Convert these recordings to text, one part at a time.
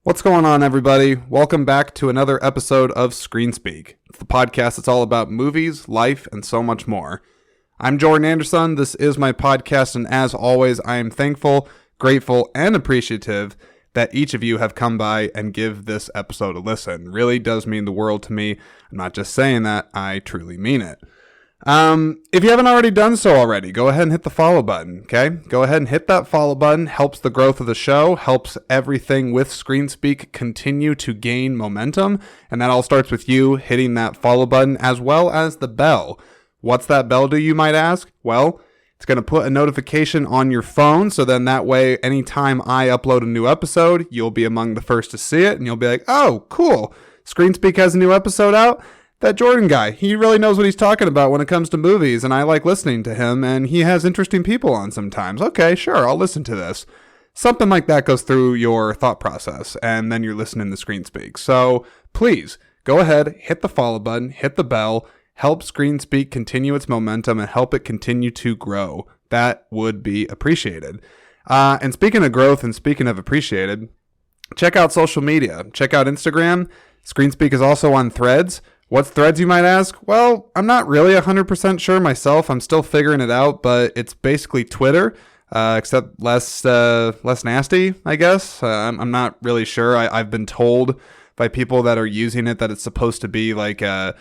What's going on, everybody? Welcome back to another episode of Screen Speak. It's the podcast that's all about movies, life, and so much more. I'm Jordan Anderson. This is my podcast, and as always, I am thankful, grateful, and appreciative that each of you have come by and give this episode a listen. It really does mean the world to me. I'm not just saying that, I truly mean it. If you haven't already done so already, go ahead and hit the follow button, okay? Go ahead and hit that follow button. Helps the growth of the show, helps everything with ScreenSpeak continue to gain momentum, and that all starts with you hitting that follow button as well as the bell. What's that bell do, you might ask? Well, it's going to put a notification on your phone, so then that way, anytime I upload a new episode, you'll be among the first to see it, and you'll be like, oh, cool, ScreenSpeak has a new episode out? That Jordan guy, he really knows what he's talking about when it comes to movies, and I like listening to him, and he has interesting people on sometimes. Okay, sure, I'll listen to this. Something like that goes through your thought process, and then you're listening to ScreenSpeak. So please, go ahead, hit the follow button, hit the bell, help ScreenSpeak continue its momentum, and help it continue to grow. That would be appreciated. And speaking of growth and speaking of appreciated, check out social media. Check out Instagram. ScreenSpeak is also on Threads. What's Threads, you might ask? Well, I'm not really 100% sure myself. I'm still figuring it out, but it's basically Twitter, except less nasty, I guess. I'm not really sure. I've been told by people that are using it that it's supposed to be like a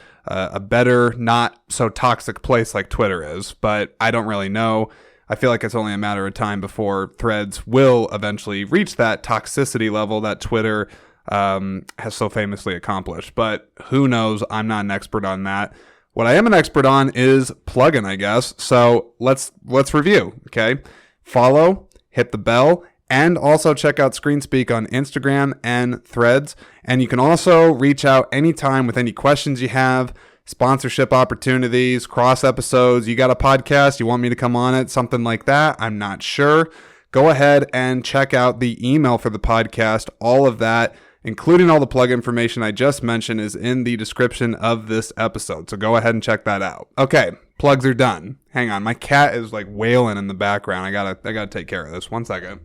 better, not so toxic place like Twitter is, but I don't really know. I feel like it's only a matter of time before Threads will eventually reach that toxicity level that Twitter has so famously accomplished, but who knows? I'm not an expert on that. What I am an expert on is plugin, I guess. So let's review. Okay, follow, hit the bell, and also check out ScreenSpeak on Instagram and Threads. And you can also reach out anytime with any questions you have, sponsorship opportunities, cross episodes. You got a podcast, you want me to come on it, something like that. I'm not sure. Go ahead and check out the email for the podcast. All of that, including all the plug information I just mentioned, is in the description of this episode. So go ahead and check that out. Okay, plugs are done. Hang on, my cat is like wailing in the background. I gotta take care of this. 1 second.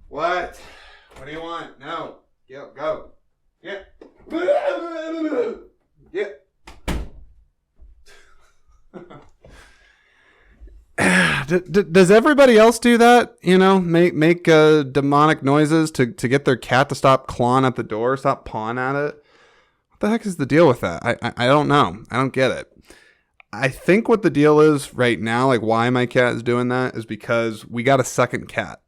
What? What do you want? No. Go. Yeah. Yeah. Does everybody else do that? You know, make demonic noises to get their cat to stop clawing at the door, stop pawing at it? What the heck is the deal with that? I don't know. I don't get it. I think what the deal is right now, like why my cat is doing that, is because we got a second cat.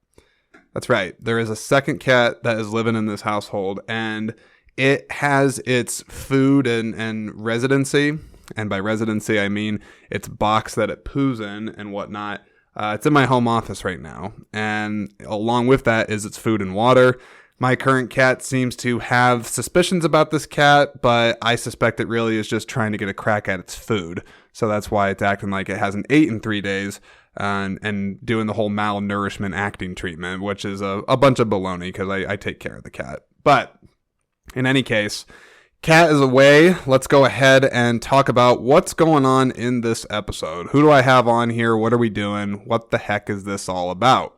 That's right. There is a second cat that is living in this household, and it has its food and residency. And by residency, I mean its box that it poos in and whatnot. It's in my home office right now. And along with that is its food and water. My current cat seems to have suspicions about this cat, but I suspect it really is just trying to get a crack at its food. So that's why it's acting like it hasn't eaten in 3 days and doing the whole malnourishment acting treatment, which is a bunch of baloney because I take care of the cat. But in any case, cat is away. Let's go ahead and talk about what's going on in this episode. Who do I have on here? What are we doing? What the heck is this all about?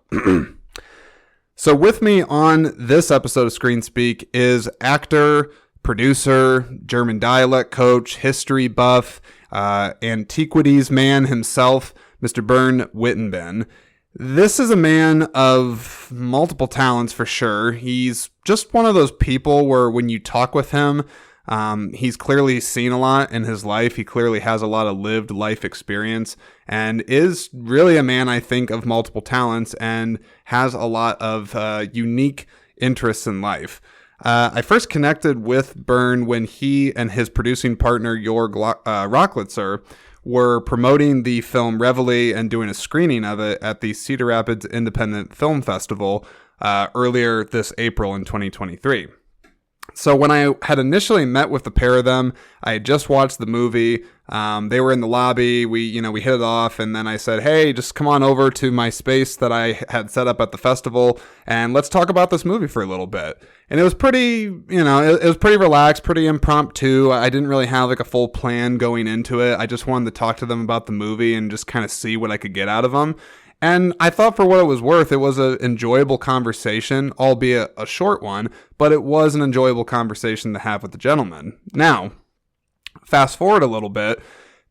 So with me on this episode of ScreenSpeak is actor, producer, German dialect coach, history buff, antiquities man himself, Mr. Bernd Wittenben. This is a man of multiple talents for sure. He's just one of those people where when you talk with him, he's clearly seen a lot in his life. He clearly has a lot of lived life experience and is really a man, I think, of multiple talents and has a lot of unique interests in life. I first connected with Bernd when he and his producing partner, Jorg Rocklitzer, were promoting the film Reveille and doing a screening of it at the Cedar Rapids Independent Film Festival earlier this April in 2023. So when I had initially met with the pair of them, I had just watched the movie. They were in the lobby. We hit it off, and then I said, "Hey, just come on over to my space that I had set up at the festival, and let's talk about this movie for a little bit." And it was pretty, it was pretty relaxed, pretty impromptu. I didn't really have like a full plan going into it. I just wanted to talk to them about the movie and just kind of see what I could get out of them. And I thought for what it was worth, it was an enjoyable conversation, albeit a short one, but it was an enjoyable conversation to have with the gentleman. Now, fast forward a little bit,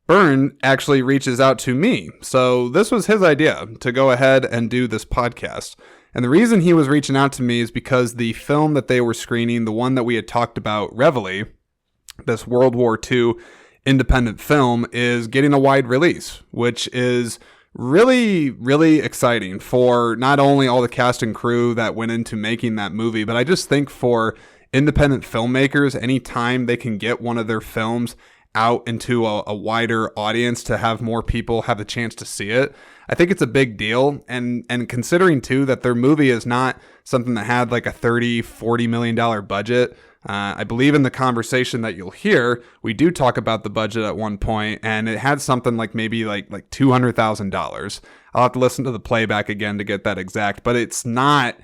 Bernd actually reaches out to me. So this was his idea to go ahead and do this podcast. And the reason he was reaching out to me is because the film that they were screening, the one that we had talked about, Reveille, this World War II independent film, is getting a wide release, which is really, really exciting for not only all the cast and crew that went into making that movie, but I just think for independent filmmakers, anytime they can get one of their films out into a wider audience to have more people have the chance to see it, I think it's a big deal. And considering too that their movie is not something that had like a $30-40 million budget. I believe in the conversation that you'll hear, we do talk about the budget at one point, and it had something like maybe like $200,000. I'll have to listen to the playback again to get that exact, but it's not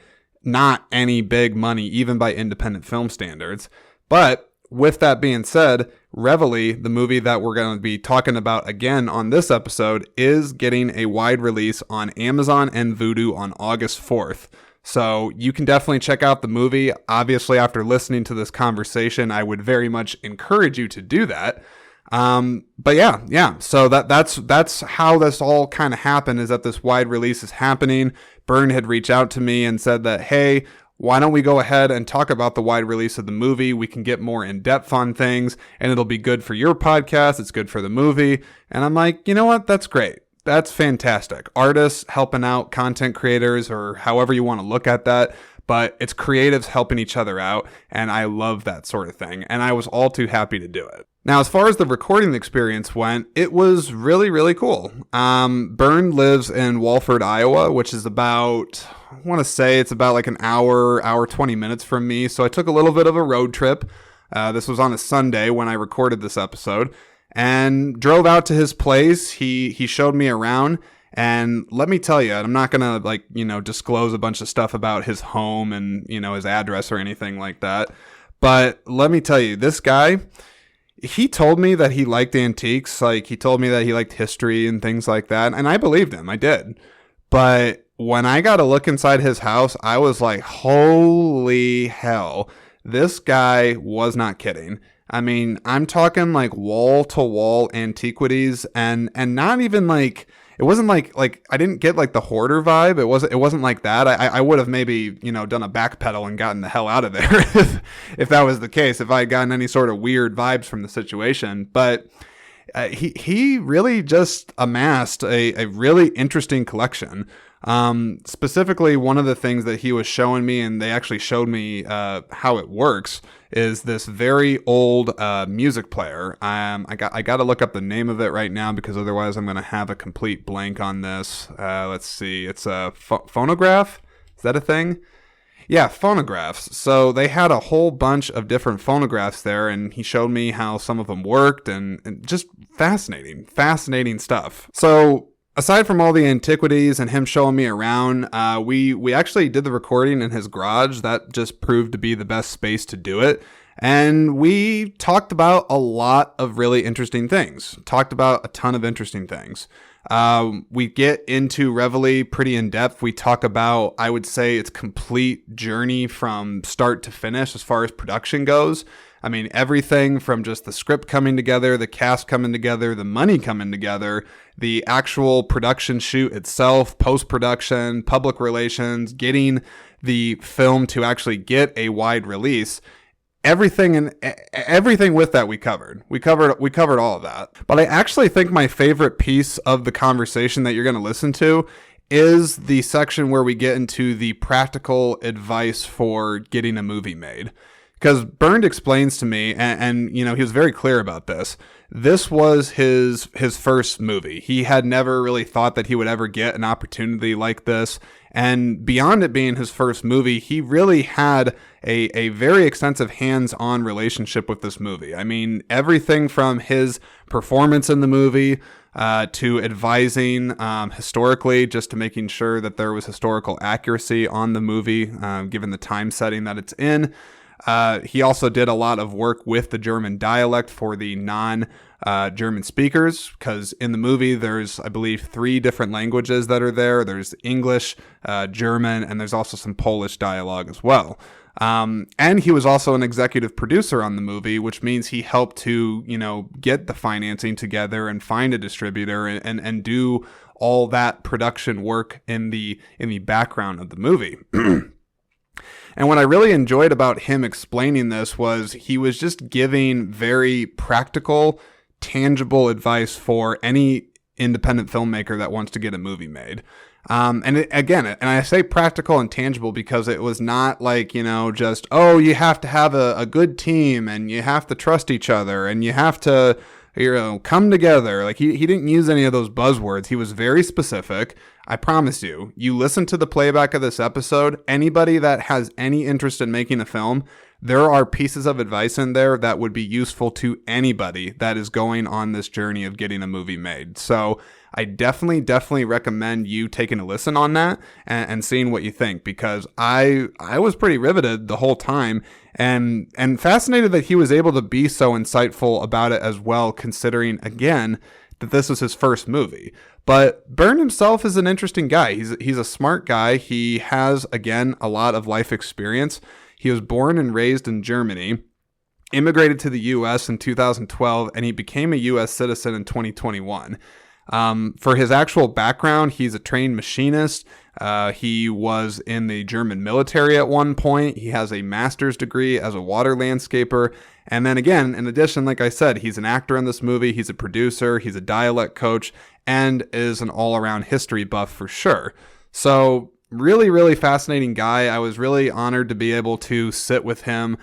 any big money, even by independent film standards. But with that being said, Reveille, the movie that we're going to be talking about again on this episode, is getting a wide release on Amazon and Vudu on August 4th. So you can definitely check out the movie. Obviously, after listening to this conversation, I would very much encourage you to do that. But yeah. So that's how this all kind of happened, is that this wide release is happening. Bernd had reached out to me and said that, hey, why don't we go ahead and talk about the wide release of the movie? We can get more in depth on things, and it'll be good for your podcast. It's good for the movie. And I'm like, you know what? That's great. That's fantastic. Artists helping out content creators, or however you want to look at that, but it's creatives helping each other out, and I love that sort of thing, and I was all too happy to do it. Now, as far as the recording experience went, it was really, really cool. Bernd lives in Walford, Iowa, which is about, I want to say it's about like an hour 20 minutes from me, so I took a little bit of a road trip. This was on a Sunday when I recorded this episode, and drove out to his place. He showed me around, and let me tell you, I'm not going to disclose a bunch of stuff about his home and, his address or anything like that. But let me tell you, this guy, he told me that he liked antiques. Like, he told me that he liked history and things like that. And I believed him. I did. But when I got a look inside his house, I was like, holy hell, this guy was not kidding. I mean, I'm talking like wall-to-wall antiquities, and not even like, it wasn't like I didn't get like the hoarder vibe. It wasn't like that. I would have maybe, done a backpedal and gotten the hell out of there if that was the case, if I had gotten any sort of weird vibes from the situation. But he really just amassed a really interesting collection. Specifically, one of the things that he was showing me, and they actually showed me how it works, is this very old music player. I got to look up the name of it right now, because otherwise I'm going to have a complete blank on this. Let's see. It's a phonograph. Is that a thing? Yeah, phonographs. So they had a whole bunch of different phonographs there, and he showed me how some of them worked, and just fascinating stuff. So aside from all the antiquities and him showing me around, we actually did the recording in his garage. That just proved to be the best space to do it. And we talked about a lot of really interesting things. Talked about a ton of interesting things. We get into Reveille pretty in depth. We talk about, I would say, its complete journey from start to finish as far as production goes. I mean, everything from just the script coming together, the cast coming together, the money coming together, the actual production shoot itself, post-production, public relations, getting the film to actually get a wide release. Everything with that we covered. We covered all of that. But I actually think my favorite piece of the conversation that you're going to listen to is the section where we get into the practical advice for getting a movie made. Because Bernd explains to me, and he was very clear about this. This was his first movie. He had never really thought that he would ever get an opportunity like this. And beyond it being his first movie, he really had a very extensive hands-on relationship with this movie. I mean, everything from his performance in the movie to advising historically, just to making sure that there was historical accuracy on the movie, given the time setting that it's in. He also did a lot of work with the German dialect for the non-German speakers, because in the movie there's, I believe, 3 different languages that are there. There's English, German, and there's also some Polish dialogue as well. And he was also an executive producer on the movie, which means he helped to, get the financing together and find a distributor and do all that production work in the background of the movie. And what I really enjoyed about him explaining this was he was just giving very practical, tangible advice for any independent filmmaker that wants to get a movie made. And I say practical and tangible because it was not like, just, you have to have a good team and you have to trust each other and you have to, come together. Like he didn't use any of those buzzwords. He was very specific. I promise you listen to the playback of this episode, anybody that has any interest in making a film, there are pieces of advice in there that would be useful to anybody that is going on this journey of getting a movie made. So I definitely recommend you taking a listen on that and seeing what you think, because I was pretty riveted the whole time and fascinated that he was able to be so insightful about it as well, considering, again, that this was his first movie. But Bernd himself is an interesting guy. He's a smart guy. He has, again, a lot of life experience. He was born and raised in Germany, immigrated to the U.S. in 2012, and he became a U.S. citizen in 2021. For his actual background, he's a trained machinist. He was in the German military at one point. He has a master's degree as a water landscaper. And then again, in addition, like I said, he's an actor in this movie. He's a producer. He's a dialect coach and is an all-around history buff for sure. So really, really fascinating guy. I was really honored to be able to sit with him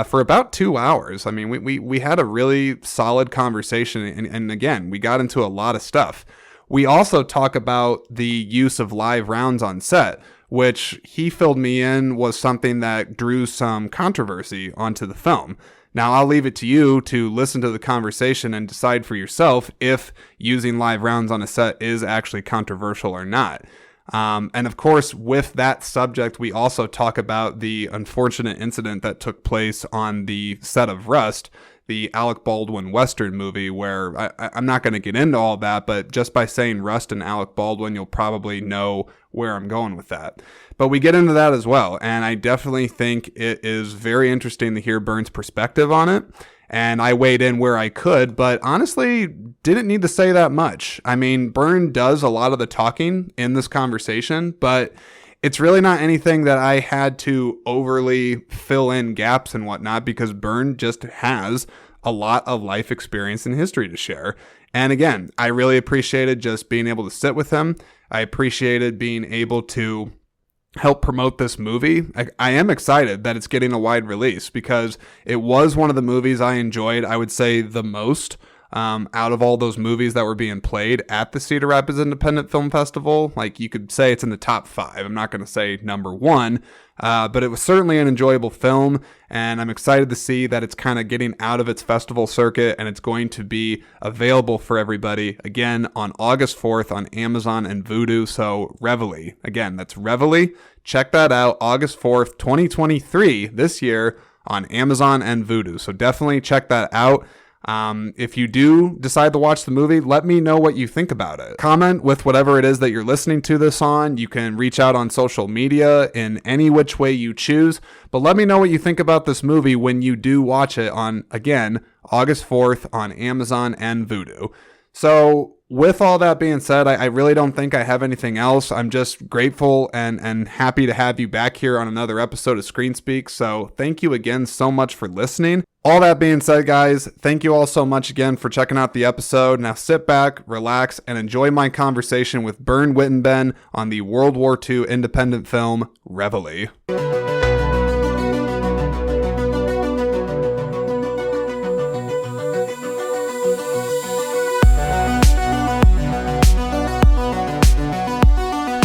for about 2 hours. I mean, we had a really solid conversation. And again, we got into a lot of stuff. We also talk about the use of live rounds on set, which he filled me in was something that drew some controversy onto the film. Now, I'll leave it to you to listen to the conversation and decide for yourself if using live rounds on a set is actually controversial or not. And of course, with that subject, we also talk about the unfortunate incident that took place on the set of Rust, the Alec Baldwin Western movie, where I'm not going to get into all that, but just by saying Rust and Alec Baldwin, you'll probably know where I'm going with that. But we get into that as well, and I definitely think it is very interesting to hear Bernd's perspective on it. And I weighed in where I could, but honestly, didn't need to say that much. I mean, Bernd does a lot of the talking in this conversation, but it's really not anything that I had to overly fill in gaps and whatnot, because Bernd just has a lot of life experience and history to share. And again, I really appreciated just being able to sit with him. I appreciated being able to help promote this movie. I am excited that it's getting a wide release, because it was one of the movies I enjoyed, I would say, the most out of all those movies that were being played at the Cedar Rapids Independent Film Festival. Like, you could say it's in the top 5. I'm not going to say number 1, but it was certainly an enjoyable film, and I'm excited to see that it's kind of getting out of its festival circuit, and it's going to be available for everybody again on August 4th on Amazon and Vudu. So Reveille, again, that's Reveille. Check that out, August 4th, 2023, this year on Amazon and Vudu. So definitely check that out. If you do decide to watch the movie, let me know what you think about it. Comment with whatever it is that you're listening to this on. You can reach out on social media in any which way you choose, but let me know what you think about this movie when you do watch it on, again, August 4th on Amazon and Vudu. So with all that being said, I really don't think I have anything else. I'm just grateful and happy to have you back here on another episode of Screen Speak. So thank you again so much for listening. All that being said, guys, thank you all so much again for checking out the episode. Now sit back, relax, and enjoy my conversation with Bernd Wittenben on the World War II independent film Reveille.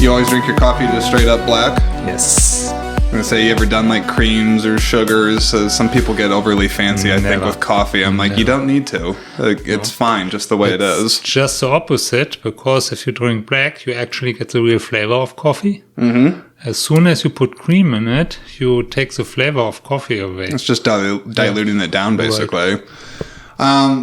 You always drink your coffee just straight up black? Yes. I'm going to say, you ever done like creams or sugars? Some people get overly fancy, I think, with coffee. I'm like, you don't need to. It's fine just the way it is. Just the opposite, because if you drink black, you actually get the real flavor of coffee. Mm-hmm. as soon as you put cream in it, you take the flavor of coffee away. It's just diluting it down, basically. Right.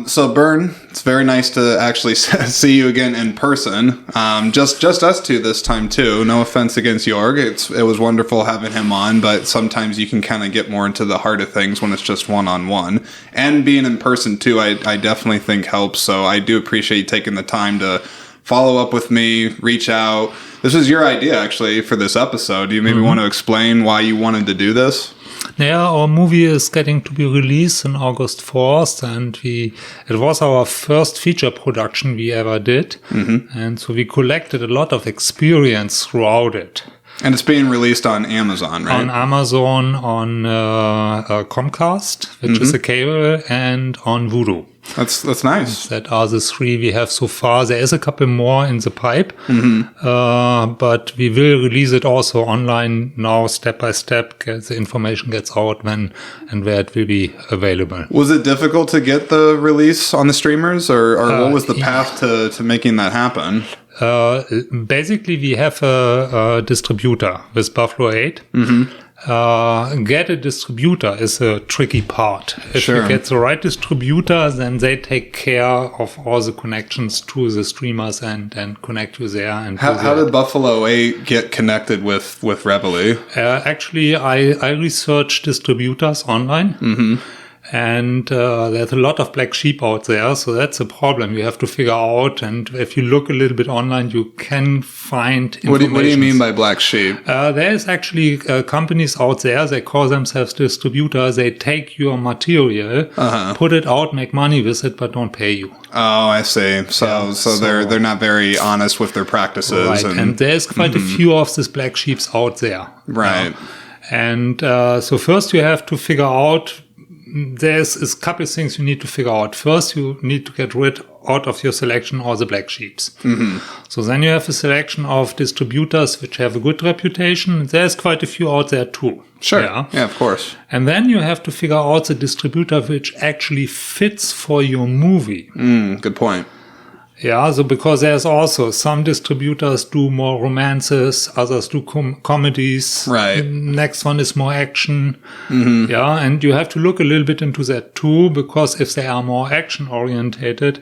So Bernd, it's very nice to actually see you again in person. Just us two this time too. No offense against Jorg. It was wonderful having him on, but sometimes you can kind of get more into the heart of things when it's just one-on-one. And being in person too, I definitely think helps. So I do appreciate you taking the time to follow up with me, reach out. This was your idea actually for this episode. Do you maybe want to explain why you wanted to do this? Yeah, our movie is getting to be released on August 4th, and it was our first feature production we ever did. And so we collected a lot of experience throughout it. And it's being released on Amazon, right? On Amazon, on Comcast, which is a cable, and on Vudu. That's nice. That are the three we have so far. There is a couple more in the pipe, but we will release it also online now, step by step. The information gets out when and where it will be available. Was it difficult to get the release on the streamers, or what was the path to making that happen? Basically, we have a distributor with Buffalo 8. Get a distributor is a tricky part. If you get the right distributor, then they take care of all the connections to the streamers and connect you there. And how did Buffalo 8 get connected with Reveille? Actually, I researched distributors online. And there's a lot of black sheep out there, so that's a problem you have to figure out. And if you look a little bit online, you can find information. What do you mean by black sheep? There's actually companies out there, they call themselves distributors. They take your material, put it out, make money with it, but don't pay you. Oh, I see. So they're not very honest with their practices. Right, and there's quite a few of these black sheeps out there. Right. And so first you have to figure out, there's a couple of things you need to figure out. First, you need to get rid out of your selection all the black sheeps. So then you have a selection of distributors which have a good reputation. There's quite a few out there too. Sure. Yeah, of course. And then you have to figure out the distributor which actually fits for your movie. Good point. Yeah, so because there's also some distributors do more romances, others do comedies. Right. Next one is more action. Yeah, and you have to look a little bit into that too, because if they are more action orientated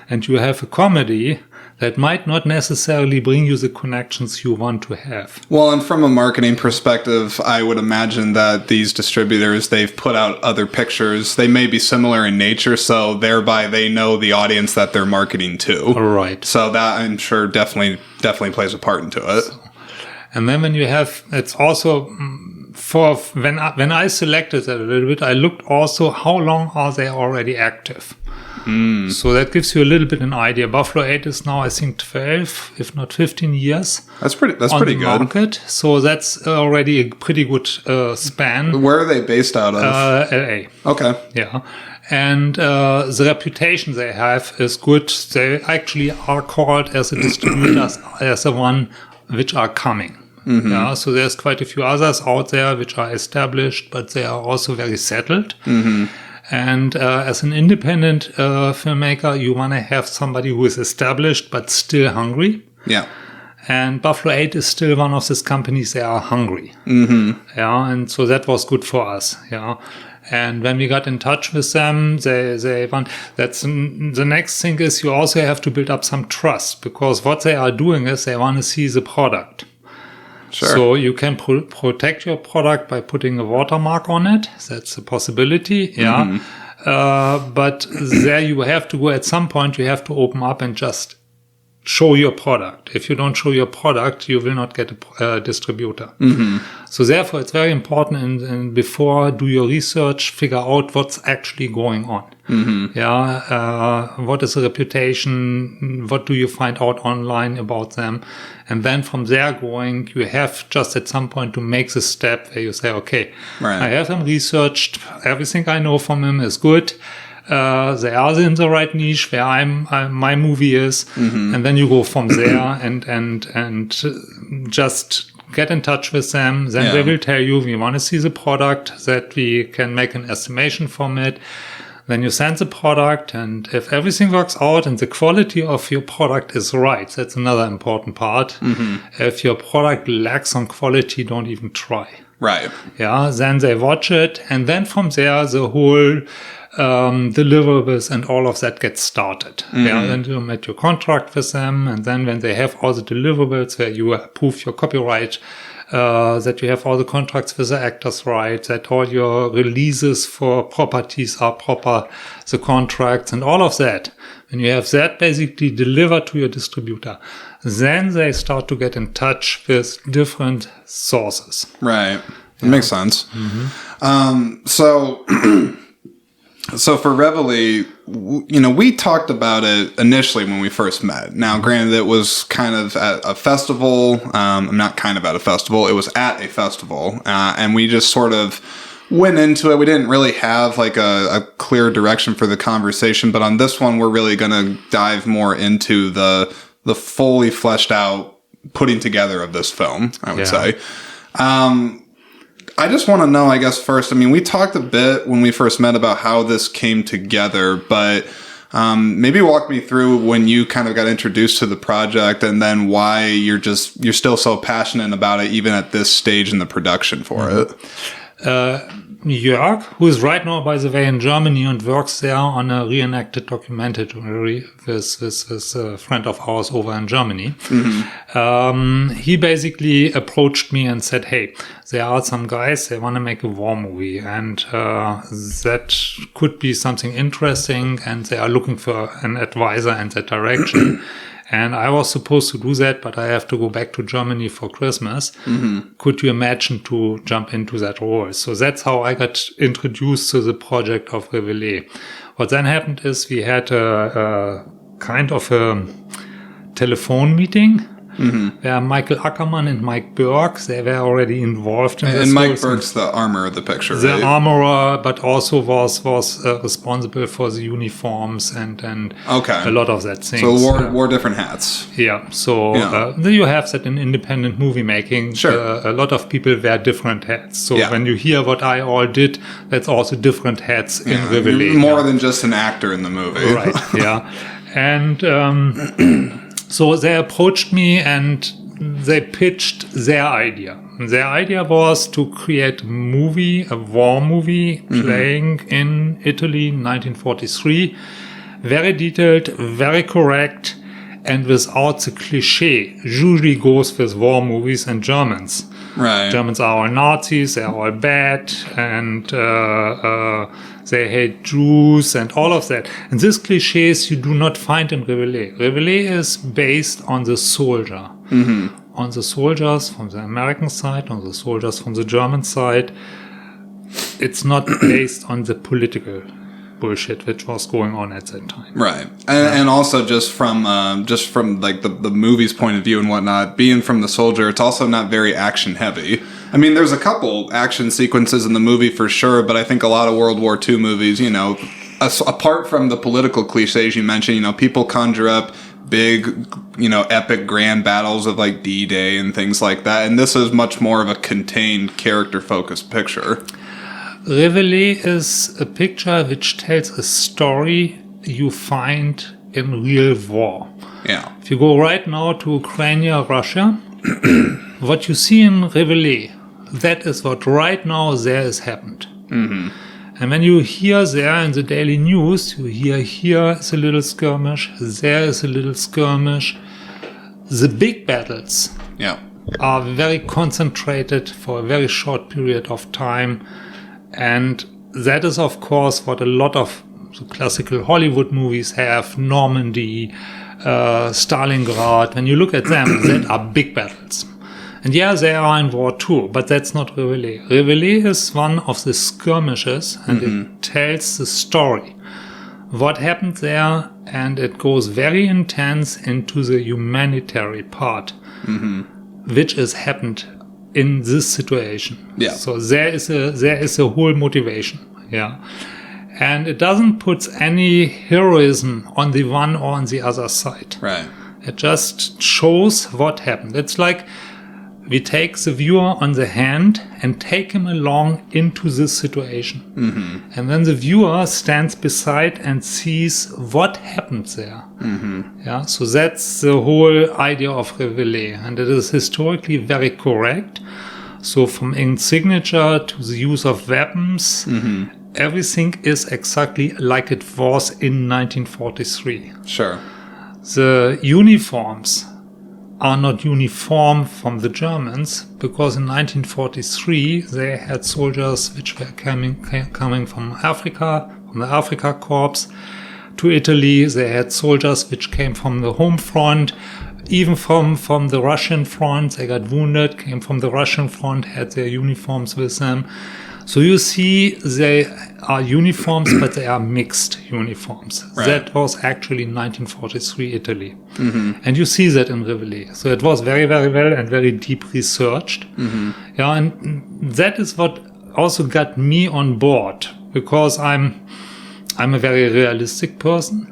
and you have a comedy, that might not necessarily bring you the connections you want to have. Well, and from a marketing perspective, I would imagine that these distributors, they've put out other pictures. They may be similar in nature, so thereby they know the audience that they're marketing to. Right. So that, I'm sure, definitely plays a part into it. And then when you have, it's also, for when I selected that a little bit, I looked also how long are they already active. So that gives you a little bit an idea. Buffalo 8 is now, I think, 12, if not 15 years. That's pretty good. Market. So that's already a pretty good span. Where are they based out of? LA. Okay. Yeah. And the reputation they have is good. They actually are called as a distributor, as the one which are coming. Yeah, so there's quite a few others out there which are established, but they are also very settled. And as an independent filmmaker, you want to have somebody who is established but still hungry. Yeah. And Buffalo 8 is still one of these companies that are hungry. Yeah, and so that was good for us. Yeah. And when we got in touch with them, they want, that's the next thing is you also have to build up some trust, because what they are doing is they want to see the product. Sure. So you can protect your product by putting a watermark on it. That's a possibility. Yeah. But there you have to go at some point, you have to open up and just show your product. If you don't show your product, you will not get a distributor. So therefore, it's very important, and before do your research, figure out what's actually going on. What is the reputation? What do you find out online about them? And then from there going, you have just at some point to make the step where you say, okay, I have them researched. Everything I know from them is good. They are in the right niche where my movie is, and then you go from there and just get in touch with them. Then they will tell you, we want to see the product, that we can make an estimation from it. Then you send the product, and if everything works out and the quality of your product is right, that's another important part. If your product lacks on quality, don't even try. Right. Yeah, then they watch it, and then from there, the whole deliverables and all of that gets started. Yeah, then you make your contract with them, and then when they have all the deliverables where you approve your copyright, that you have all the contracts with the actors right, that all your releases for properties are proper, the contracts and all of that. When you have that basically delivered to your distributor, then they start to get in touch with different sources. Right. That makes sense. So for Reveille, we talked about it initially when we first met. Now, granted, it was kind of at a festival. Not kind of at a festival. It was at a festival. And we just sort of went into it. We didn't really have like a clear direction for the conversation. But on this one, we're really going to dive more into the fully fleshed out putting together of this film, I would say. I just want to know, I guess, first, we talked a bit when we first met about how this came together, but maybe walk me through when you kind of got introduced to the project and then why you're still so passionate about it, even at this stage in the production for it. Jörg, who is right now, by the way, in Germany and works there on a reenacted documentary with a friend of ours over in Germany. He basically approached me and said, hey, there are some guys, they want to make a war movie, and that could be something interesting, and they are looking for an advisor in that direction. And I was supposed to do that, but I have to go back to Germany for Christmas. Could you imagine to jump into that role? So that's how I got introduced to the project of Reveille. What then happened is we had a kind of a telephone meeting where Michael Ackerman and Mike Burke, they were already involved in this. And Mike Burke's the armor of the picture, right? The armorer, but also was responsible for the uniforms and a lot of that things. So wore different hats. Yeah. So you have that in independent movie making. Sure. A lot of people wear different hats. So when you hear what I all did, that's also different hats in Reveille. More than just an actor in the movie. Right. Yeah. And so they approached me and they pitched their idea. Their idea was to create a war movie playing in Italy in 1943. Very detailed, very correct, and without the cliche usually goes with war movies and Germans. Right. Germans are all Nazis, they're all bad, and they hate Jews and all of that. And these cliches you do not find in Reveille. Reveille is based on the soldier. On the soldiers from the American side, on the soldiers from the German side. It's not based on the political bullshit which was going on at that time. Right. And also just from like the movie's point of view and whatnot, being from the soldier, it's also not very action heavy. There's a couple action sequences in the movie for sure, but I think a lot of World War II movies, apart from the political cliches you mentioned, people conjure up big, epic grand battles of like D-Day and things like that. And this is much more of a contained character-focused picture. Reveille is a picture which tells a story you find in real war. Yeah. If you go right now to Ukraine, Russia, what you see in Reveille, that is what right now there has happened. And when you hear there in the daily news, you hear here is a little skirmish, there is a little skirmish. The big battles are very concentrated for a very short period of time. And that is, of course, what a lot of the classical Hollywood movies have. Normandy, Stalingrad. When you look at them, that are big battles. And they are in war too, but that's not Reveille. Reveille is one of the skirmishes, and it tells the story. What happened there, and it goes very intense into the humanitarian part, which has happened in this situation. Yeah. So there is a whole motivation. Yeah. And it doesn't put any heroism on the one or on the other side. Right. It just shows what happened. It's like we take the viewer on the hand and take him along into this situation. Mm-hmm. And then the viewer stands beside and sees what happened there. Mm-hmm. Yeah, so that's the whole idea of Reveille. And it is historically very correct. So from ink signature to the use of weapons, everything is exactly like it was in 1943. Sure. The uniforms are not uniform from the Germans, because in 1943 they had soldiers which were coming from Africa, from the Africa Corps to Italy. They had soldiers which came from the home front, even from the Russian front. They got wounded, came from the Russian front, had their uniforms with them. So you see, they are uniforms, but they are mixed uniforms. Right. That was actually 1943 Italy. Mm-hmm. And you see that in Reveille. So it was very, very well and very deep researched. Mm-hmm. Yeah, and that is what also got me on board, because I'm a very realistic person.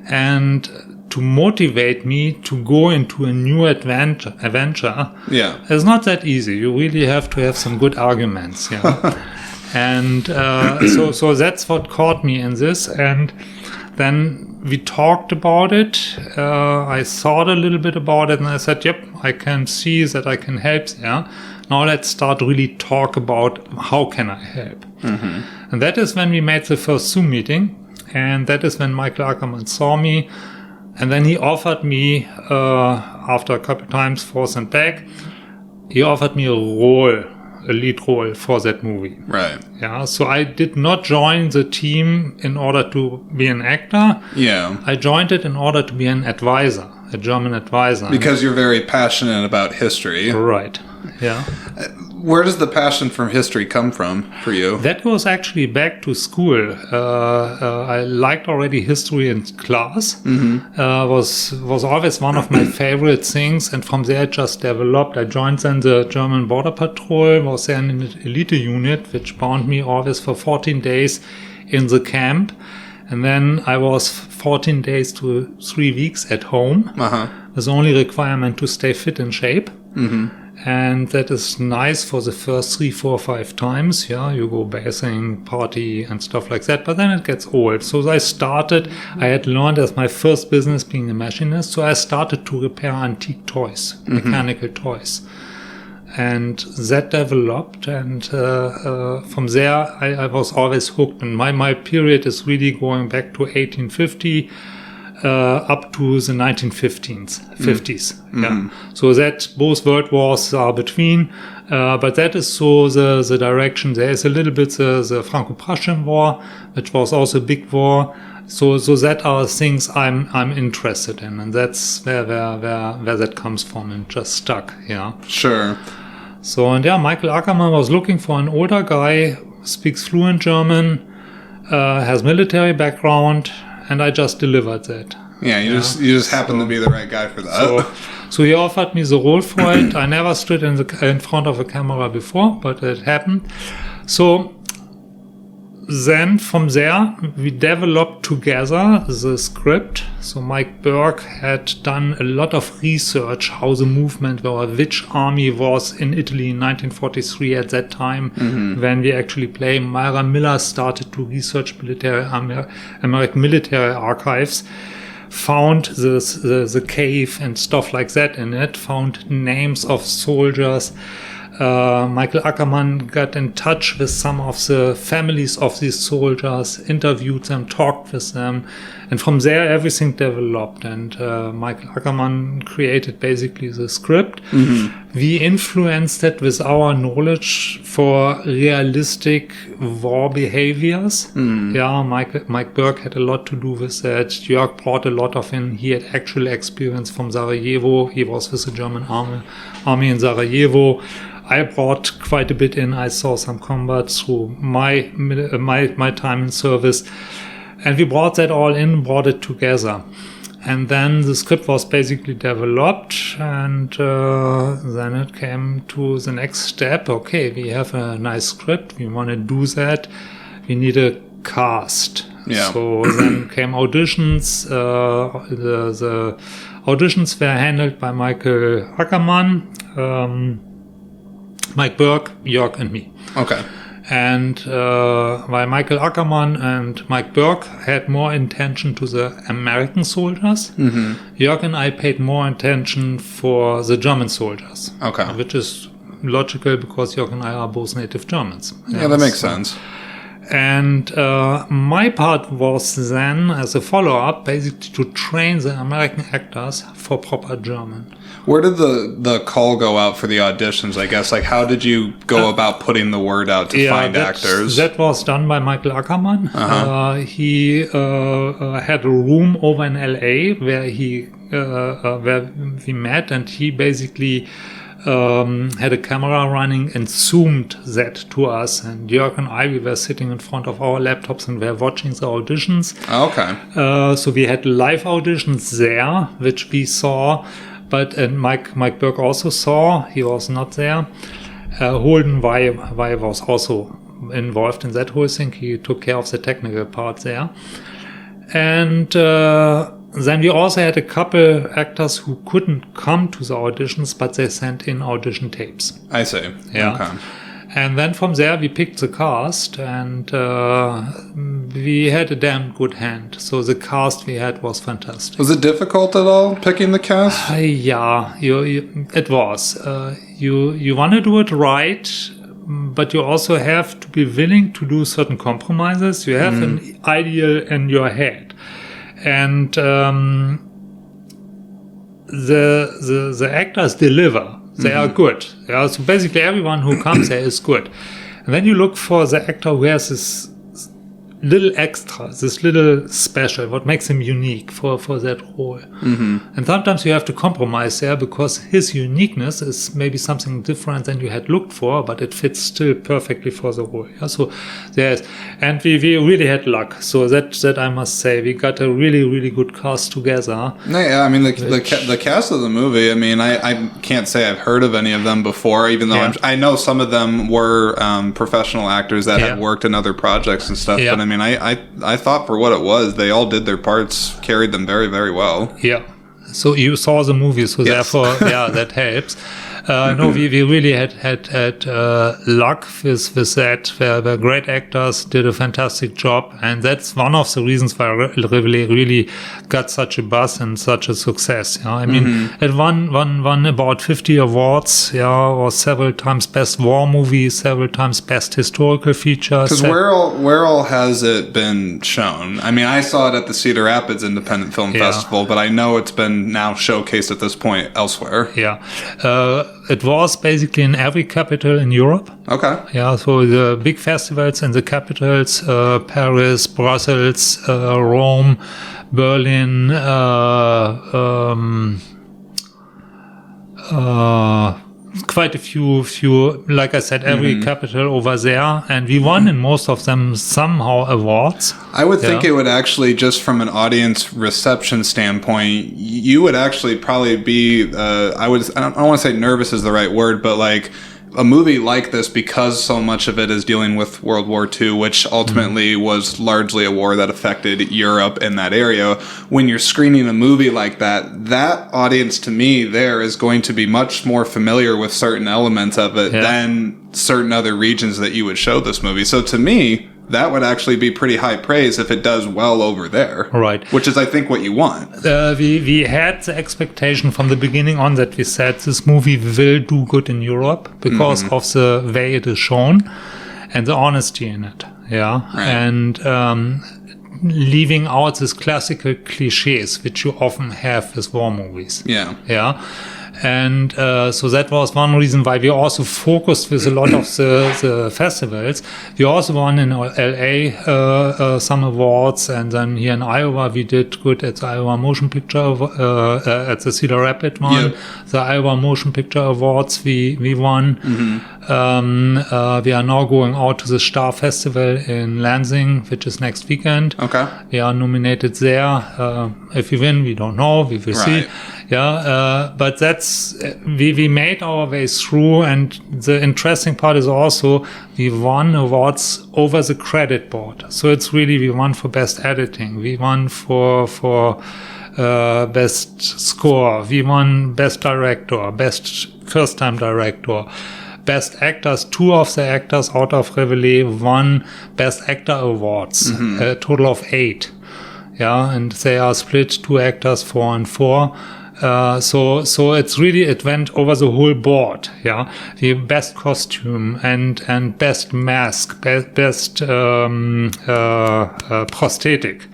And to motivate me to go into a new adventure is not that easy. You really have to have some good arguments. Yeah. And so that's what caught me in this. And then we talked about it. I thought a little bit about it, and I said, yep, I can see that I can help there. Now let's start really talk about how can I help. Mm-hmm. And that is when we made the first Zoom meeting. And that is when Michael Ackerman saw me. And then he offered me, after a couple times forth and back, he offered me a lead role for that movie. Right. Yeah. So I did not join the team in order to be an actor. Yeah. I joined it in order to be an advisor, a German advisor. Because you're very passionate about history. Right. Yeah. Where does the passion for history come from for you? That goes actually back to school. I liked already history in class. Mm-hmm. Was always one of my favorite things, and from there it just developed. I joined then the German Border Patrol, was there in an elite unit, which bound me always for 14 days in the camp. And then I was 14 days to 3 weeks at home. Uh-huh. With the only requirement to stay fit and shape. Mm-hmm. And that is nice for the first 3, 4, 5 times. Yeah, you go bathing, party and stuff like that. But then it gets old. So I had learned as my first business being a machinist. So I started to repair antique toys, mechanical toys. And that developed. And from there, I was always hooked. And my period is really going back to 1850. Up to the 1950s. Mm-hmm. Yeah. So that both world wars are between, but that is so the direction. There is a little bit the Franco-Prussian War, which was also a big war. So that are things I'm interested in, and that's where that comes from, and just stuck. Yeah. Sure. So Michael Ackerman was looking for an older guy, speaks fluent German, has military background. And I just delivered that. Yeah, you just happened to be the right guy for that. So he offered me the role for it. I never stood in front of a camera before, but it happened. So then from there, we developed together the script. So Mike Burke had done a lot of research how the movement or which army was in Italy in 1943 at that time when we actually play. Myra Miller started to research American military archives, found the cave and stuff like that in it, found names of soldiers. Michael Ackerman got in touch with some of the families of these soldiers, interviewed them, talked with them, and from there everything developed. And Michael Ackerman created basically the script. Mm-hmm. We influenced it with our knowledge for realistic war behaviors. Mm-hmm. Yeah, Mike Burke had a lot to do with that. Jörg brought a lot of in. He had actual experience from Sarajevo. He was with the German army in Sarajevo. I brought quite a bit in. I saw some combat through my time in service. And we brought that all in, brought it together. And then the script was basically developed, and then it came to the next step. Okay, we have a nice script. We want to do that. We need a cast. Yeah. So then came auditions. The auditions were handled by Michael Ackerman. Mike Burke, Jörg, and me. Okay. And while Michael Ackerman and Mike Burke had more attention to the American soldiers, Jörg and I paid more attention for the German soldiers. Okay. Which is logical because Jörg and I are both native Germans. Yeah, that makes sense. And my part was then, as a follow-up, basically to train the American actors for proper German. Where did the call go out for the auditions, I guess? Like, how did you go about putting the word out to find actors? That was done by Michael Ackerman. He had a room over in L.A. where we met, and he basically had a camera running and zoomed that to us. And Jörg and I, we were sitting in front of our laptops and we were watching the auditions. Okay. So we had live auditions there, which we saw. But Mike Burke also saw. He was not there. Holden Wei was also involved in that whole thing. He took care of the technical part there. And then we also had a couple actors who couldn't come to the auditions, but they sent in audition tapes. I see. Yeah. Okay. And then from there we picked the cast, and we had a damn good hand. So the cast we had was fantastic. Was it difficult at all picking the cast? Yeah, it was. You want to do it right, but you also have to be willing to do certain compromises. You have an ideal in your head. And the actors deliver. They are good. Yeah, so basically everyone who comes there is good. And then you look for the actor who has this little extra, this little special, what makes him unique for that role. And sometimes you have to compromise there because his uniqueness is maybe something different than you had looked for, but it fits still perfectly for the role. Yeah, so there's, and we really had luck. So that I must say, we got a really, really good cast together. Yeah, I mean the cast of the movie. I mean, I can't say I've heard of any of them before, even though I know some of them were professional actors that had worked in other projects and stuff. Yeah. But I mean, I thought for what it was, they all did their parts, carried them very, very well. Yeah. So you saw the movie, so therefore, that helps. No, we really had luck with that, where great actors did a fantastic job, and that's one of the reasons why Reveille really got such a buzz and such a success. Yeah, I mean, it won about 50 awards. Yeah, was several times best war movie, several times best historical feature. Because where all has it been shown? I mean, I saw it at the Cedar Rapids Independent Film Festival, but I know it's been now showcased at this point elsewhere. Yeah. It was basically in every capital in Europe. Okay. Yeah, so the big festivals in the capitals, Paris, Brussels, Rome, Berlin, quite a few, like I said, every capital over there, and we won in most of them somehow awards. I would think it would actually, just from an audience reception standpoint, you would actually probably be, I don't want to say nervous is the right word, but like a movie like this, because so much of it is dealing with World War II, which ultimately was largely a war that affected Europe in that area. When you're screening a movie like that, that audience to me there is going to be much more familiar with certain elements of it than certain other regions that you would show this movie. So to me, that would actually be pretty high praise if it does well over there. Right. Which is, I think, what you want. We had the expectation from the beginning on that we said this movie will do good in Europe because of the way it is shown and the honesty in it. Yeah. Right. And leaving out these classical cliches, which you often have with war movies. Yeah. Yeah. And so that was one reason why we also focused with a lot of the festivals. We also won in LA some awards, and then here in Iowa we did good at the Iowa Motion Picture at the Cedar Rapids one. The Iowa Motion Picture Awards we won. We are now going out to the Star Festival in Lansing, which is next weekend. Okay. We are nominated there. If we win, we don't know. We will see. Yeah, but that's we made our way through, and the interesting part is also we won awards over the credit board. So it's really we won for best editing, we won for best score. We won best director, best first-time director, best actors. 2 of the actors out of Reveille won best actor awards, a total of 8. Yeah, and they are split 2 actors, 4 and 4. So it's really, it went over the whole board. Yeah, the best costume and best mask, best prosthetic.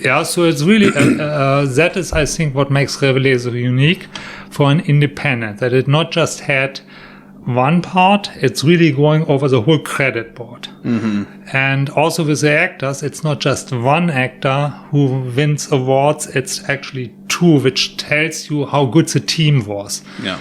Yeah, so it's really that is, I think, what makes Reveille so unique for an independent. That it not just had one part, it's really going over the whole credit board. And also with the actors, it's not just one actor who wins awards, it's actually 2, which tells you how good the team was. Yeah.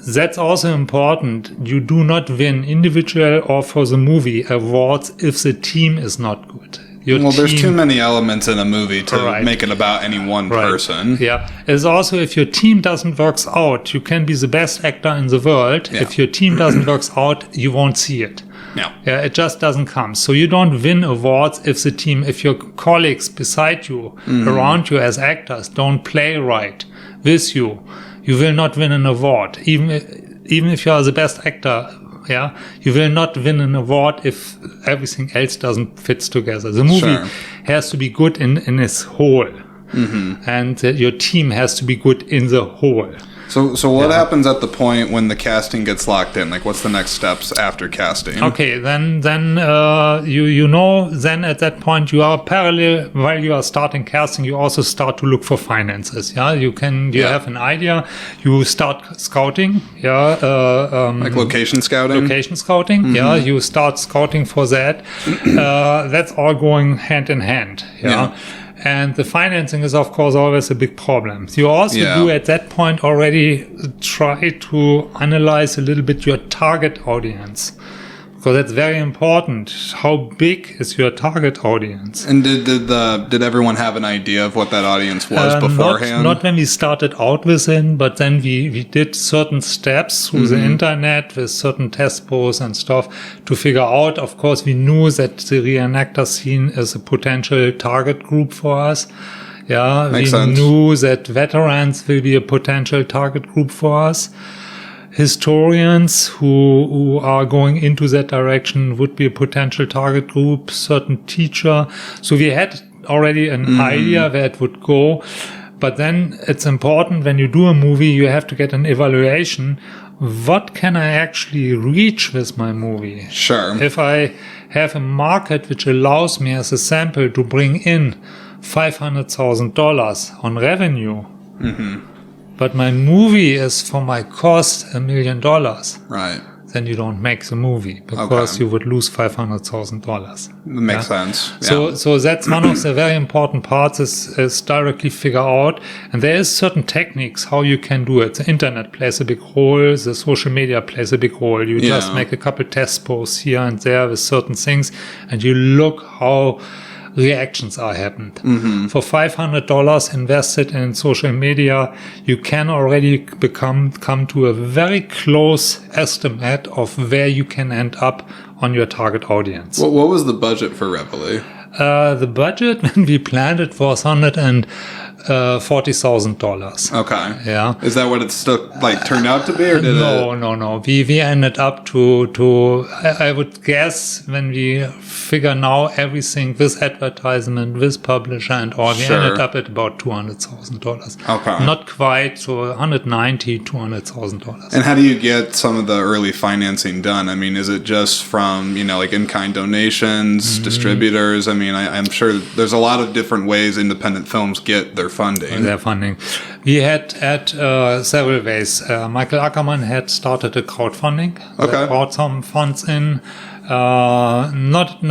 That's also important. You do not win individual or for the movie awards if the team is not good. There's too many elements in a movie to make it about any one person. Yeah. It's also, if your team doesn't work out, you can be the best actor in the world. Yeah. If your team doesn't work out, you won't see it. Yeah, it just doesn't come. So you don't win awards if your colleagues beside you, around you as actors, don't play right with you. You will not win an award. Even if you are the best actor, you will not win an award if everything else doesn't fit together. The movie has to be good in its whole, and your team has to be good in the whole. So what happens at the point when the casting gets locked in? Like, what's the next steps after casting? Okay, then then at that point you are parallel while you are starting casting. You also start to look for finances. Yeah, you have an idea. You start scouting. Like location scouting. Location scouting. Yeah, you start scouting for that. That's all going hand in hand. Yeah. And the financing is, of course, always a big problem. You also do at that point already try to analyze a little bit your target audience, because that's very important. How big is your target audience? And did everyone have an idea of what that audience was beforehand? Not when we started out with it, but then we did certain steps through the internet with certain test posts and stuff to figure out. Of course, we knew that the reenactor scene is a potential target group for us. Yeah, Makes sense. Knew that veterans will be a potential target group for us. Historians who are going into that direction would be a potential target group, certain teacher. So we had already an idea where it would go. But then it's important when you do a movie, you have to get an evaluation. What can I actually reach with my movie? Sure. If I have a market which allows me as a sample to bring in $500,000 on revenue, but my movie is for my cost $1 million. Right. Then you don't make the movie because you would lose $500,000. Makes sense. Yeah. So that's one of the very important parts is directly figure out. And there is certain techniques how you can do it. The internet plays a big role. The social media plays a big role. You just make a couple test posts here and there with certain things, and you look how reactions are happened. For $500 invested in social media, you can already come to a very close estimate of where you can end up on your target audience. What was the budget for Reveille? The budget when we planned it was $140,000. Okay. Yeah. Is that what it turned out to be, or did No. We ended up to I would guess when we figure now everything with advertisement, with publisher and all, we ended up at about $200,000. Okay. Not quite, so $190,000, $200,000. And how do you get some of the early financing done? I mean, is it just from, like in-kind donations, distributors? I mean, I'm sure there's a lot of different ways independent films get their funding. We had several ways. Michael Ackerman had started a crowdfunding. They brought some funds in. Not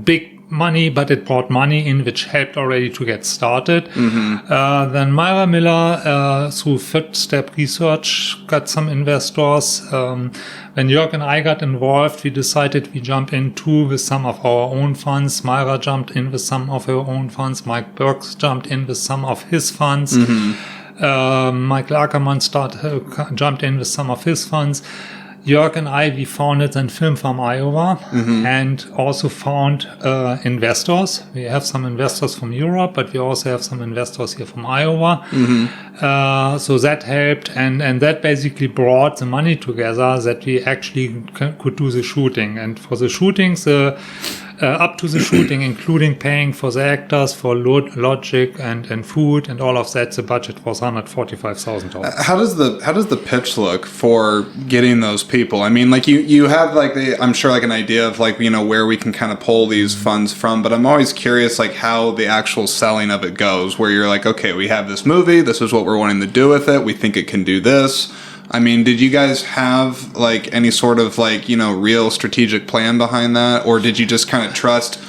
big money, but it brought money in, which helped already to get started. Then Myra Miller, through Fifth Step Research, got some investors. When Jörg and I got involved, we decided we jump in too with some of our own funds. Myra jumped in with some of her own funds. Mike Burks jumped in with some of his funds. Michael Ackerman jumped in with some of his funds. Jörg and I, we founded a Film Farm Iowa and also found investors. We have some investors from Europe, but we also have some investors here from Iowa. So that helped, and that basically brought the money together that we actually could do the shooting. And for the shootings, up to the shooting, including paying for the actors, for logic and food and all of that, the budget was $145,000. How does the pitch look for getting those people? I mean, like you have like I'm sure like an idea of like, you know, where we can kind of pull these funds from, but I'm always curious like how the actual selling of it goes, where you're like, okay, we have this movie, this is what we're wanting to do with it, we think it can do this. I mean, did you guys have like any sort of like, you know, real strategic plan behind that? Or did you just kind of trust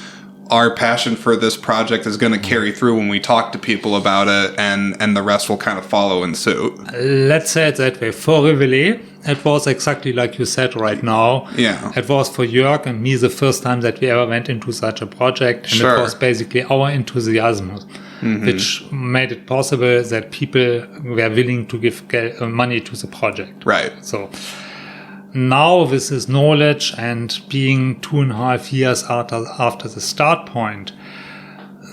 our passion for this project is going to carry through when we talk to people about it and the rest will kind of follow in suit? Let's say it that way. For Reveille, it was exactly like you said right now. Yeah. It was for Jörg and me the first time that we ever went into such a project. And it was basically our enthusiasm, which made it possible that people were willing to give money to the project. Right. So now with this knowledge and being 2.5 years after the start point,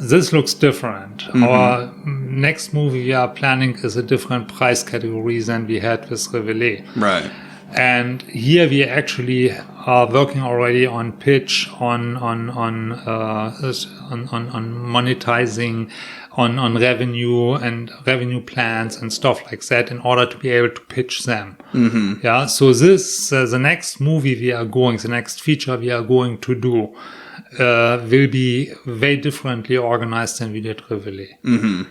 this looks different. Our next movie we are planning is a different price category than we had with Reveille. Right. And here we actually are working already on pitch, on monetizing, on revenue and revenue plans and stuff like that in order to be able to pitch them. Yeah. So this, the next movie we are going, the next feature we are going to do, will be very differently organized than we did Reveille.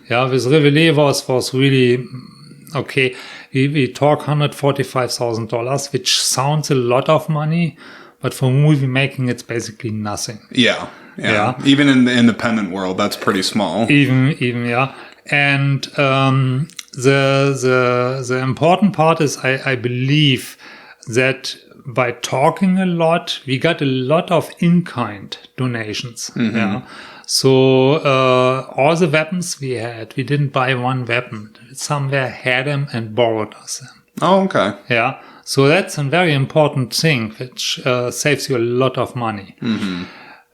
Yeah. With Reveille was really, okay, we talk $145,000, which sounds a lot of money, but for movie making, it's basically nothing. Yeah. Even in the independent world, that's pretty small. Even yeah. And the important part is, I believe that by talking a lot, we got a lot of in-kind donations. Yeah. So all the weapons we had, we didn't buy one weapon. Somewhere had them and borrowed us them. Oh, okay. Yeah. So that's a very important thing, which saves you a lot of money.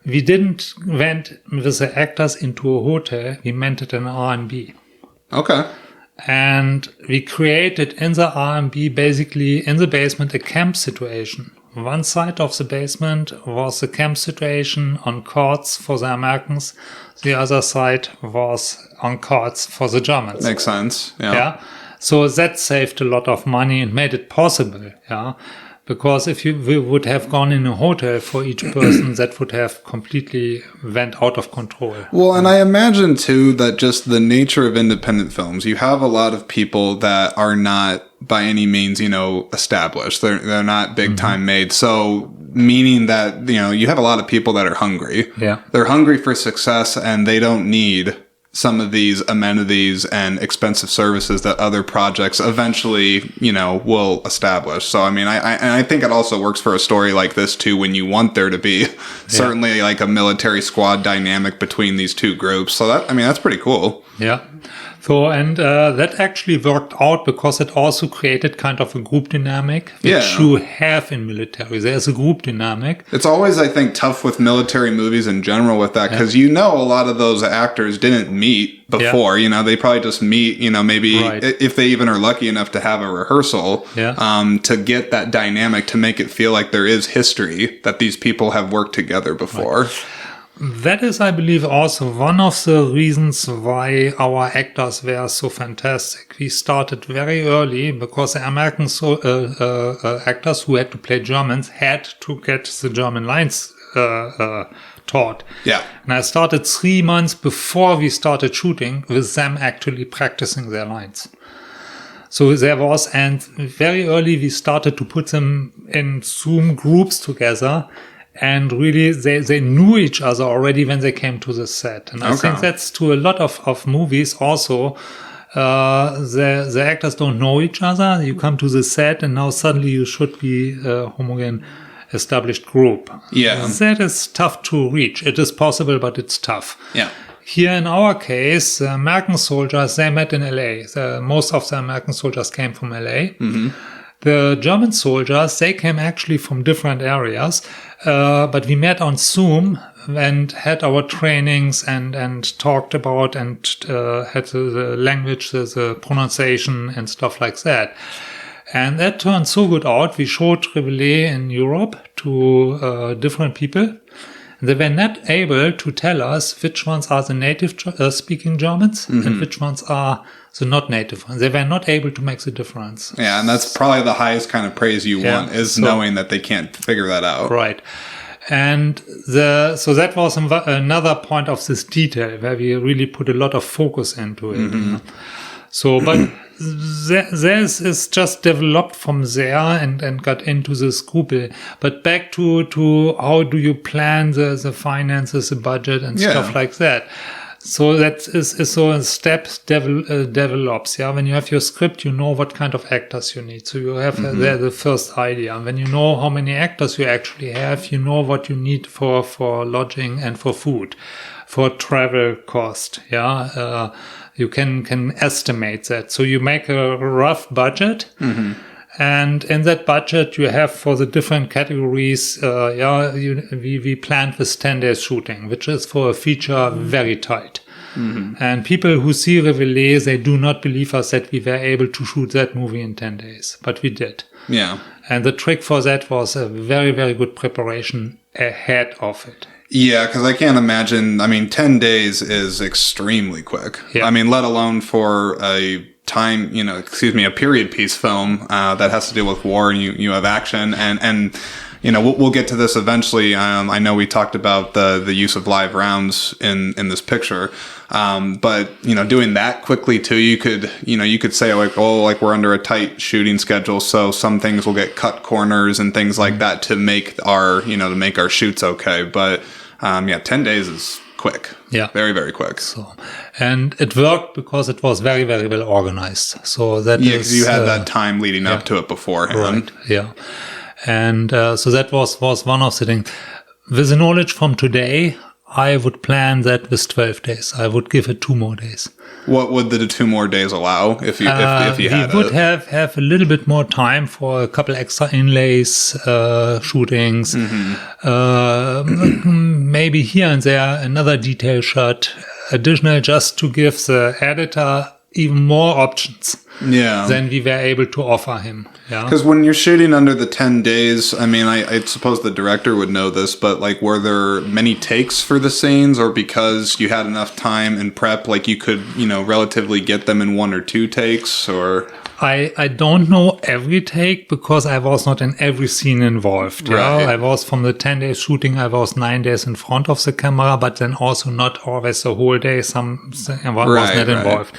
We didn't went with the actors into a hotel. We rented an R&B. Okay. And we created in the R&B, basically in the basement, a camp situation. One side of the basement was the camp situation on courts for the Americans. The other side was on courts for the Germans. Makes sense. Yeah. So that saved a lot of money and made it possible. Yeah. Because if we would have gone in a hotel for each person, that would have completely went out of control. Well, and I imagine, too, that just the nature of independent films, you have a lot of people that are not by any means, you know, established. They're not big time made. So meaning that, you know, you have a lot of people that are hungry. Yeah. They're hungry for success and they don't need some of these amenities and expensive services that other projects eventually, you know, will establish. So, I mean, I think it also works for a story like this too, when you want there to be certainly like a military squad dynamic between these two groups. So that, I mean, that's pretty cool. Yeah. So, and that actually worked out because it also created kind of a group dynamic, which you have in military. There's a group dynamic. It's always, I think, tough with military movies in general with that, because you know a lot of those actors didn't meet before. You know, they probably just meet, you know, maybe if they even are lucky enough to have a rehearsal to get that dynamic, to make it feel like there is history, that these people have worked together before. That is, I believe, also one of the reasons why our actors were so fantastic. We started very early because the American actors who had to play Germans had to get the German lines taught. Yeah. And I started 3 months before we started shooting with them actually practicing their lines. So there was, and very early we started to put them in Zoom groups together. And really, they knew each other already when they came to the set. And I think that's to a lot of movies also. The actors don't know each other. You come to the set and now suddenly you should be a homogeneous established group. Yeah. That is tough to reach. It is possible, but it's tough. Yeah. Here in our case, the American soldiers, they met in LA. Most of the American soldiers came from LA. The German soldiers, they came actually from different areas, but we met on Zoom and had our trainings and talked about and had the language, the pronunciation and stuff like that. And that turned so good out. We showed Reveille in Europe to different people. They were not able to tell us which ones are the native speaking Germans and which ones are the not native ones. They were not able to make the difference. Yeah, and that's probably the highest kind of praise you want, is knowing that they can't figure that out. Right. And so that was another point of this detail where we really put a lot of focus into it. So, but this is just developed from there and got into the scruple. But back to how do you plan the finances, the budget and stuff like that. So that is so steps develops. Yeah, when you have your script, you know what kind of actors you need. So you have there the first idea. And when you know how many actors you actually have, you know what you need for lodging and for food, for travel cost. Yeah. You can estimate that. So you make a rough budget, and in that budget you have for the different categories. We planned this 10 days shooting, which is for a feature very tight. And people who see Reveille, they do not believe us that we were able to shoot that movie in 10 days, but we did. Yeah. And the trick for that was a very, very good preparation ahead of it. Yeah, because I can't imagine. I mean, 10 days is extremely quick. Yeah. I mean, let alone for a period piece film that has to deal with war, and you have action, and we'll get to this eventually. I know we talked about the use of live rounds in this picture, but doing that quickly too, you could say like we're under a tight shooting schedule, so some things will get cut corners and things like that to make our shoots okay. But 10 days is quick. Yeah. Very, very quick. So, and it worked because it was very, very well organized. So that because you had that time leading up to it beforehand. Right. Yeah. And so that was one of the things. With the knowledge from today, I would plan that with 12 days. I would give it 2 more days. What would the 2 more days allow if you had it? We would have a little bit more time for a couple extra inlays, shootings, maybe here and there another detail shot, additional, just to give the editor even more options than we were able to offer him. Yeah, because when you're shooting under the 10 days, I mean, I suppose the director would know this, but like, were there many takes for the scenes, or because you had enough time and prep, like you could, relatively get them in 1 or 2 takes, or? I don't know every take because I was not in every scene involved. Right. Yeah? I was from the 10 days shooting, I was 9 days in front of the camera, but then also not always the whole day. Was not involved.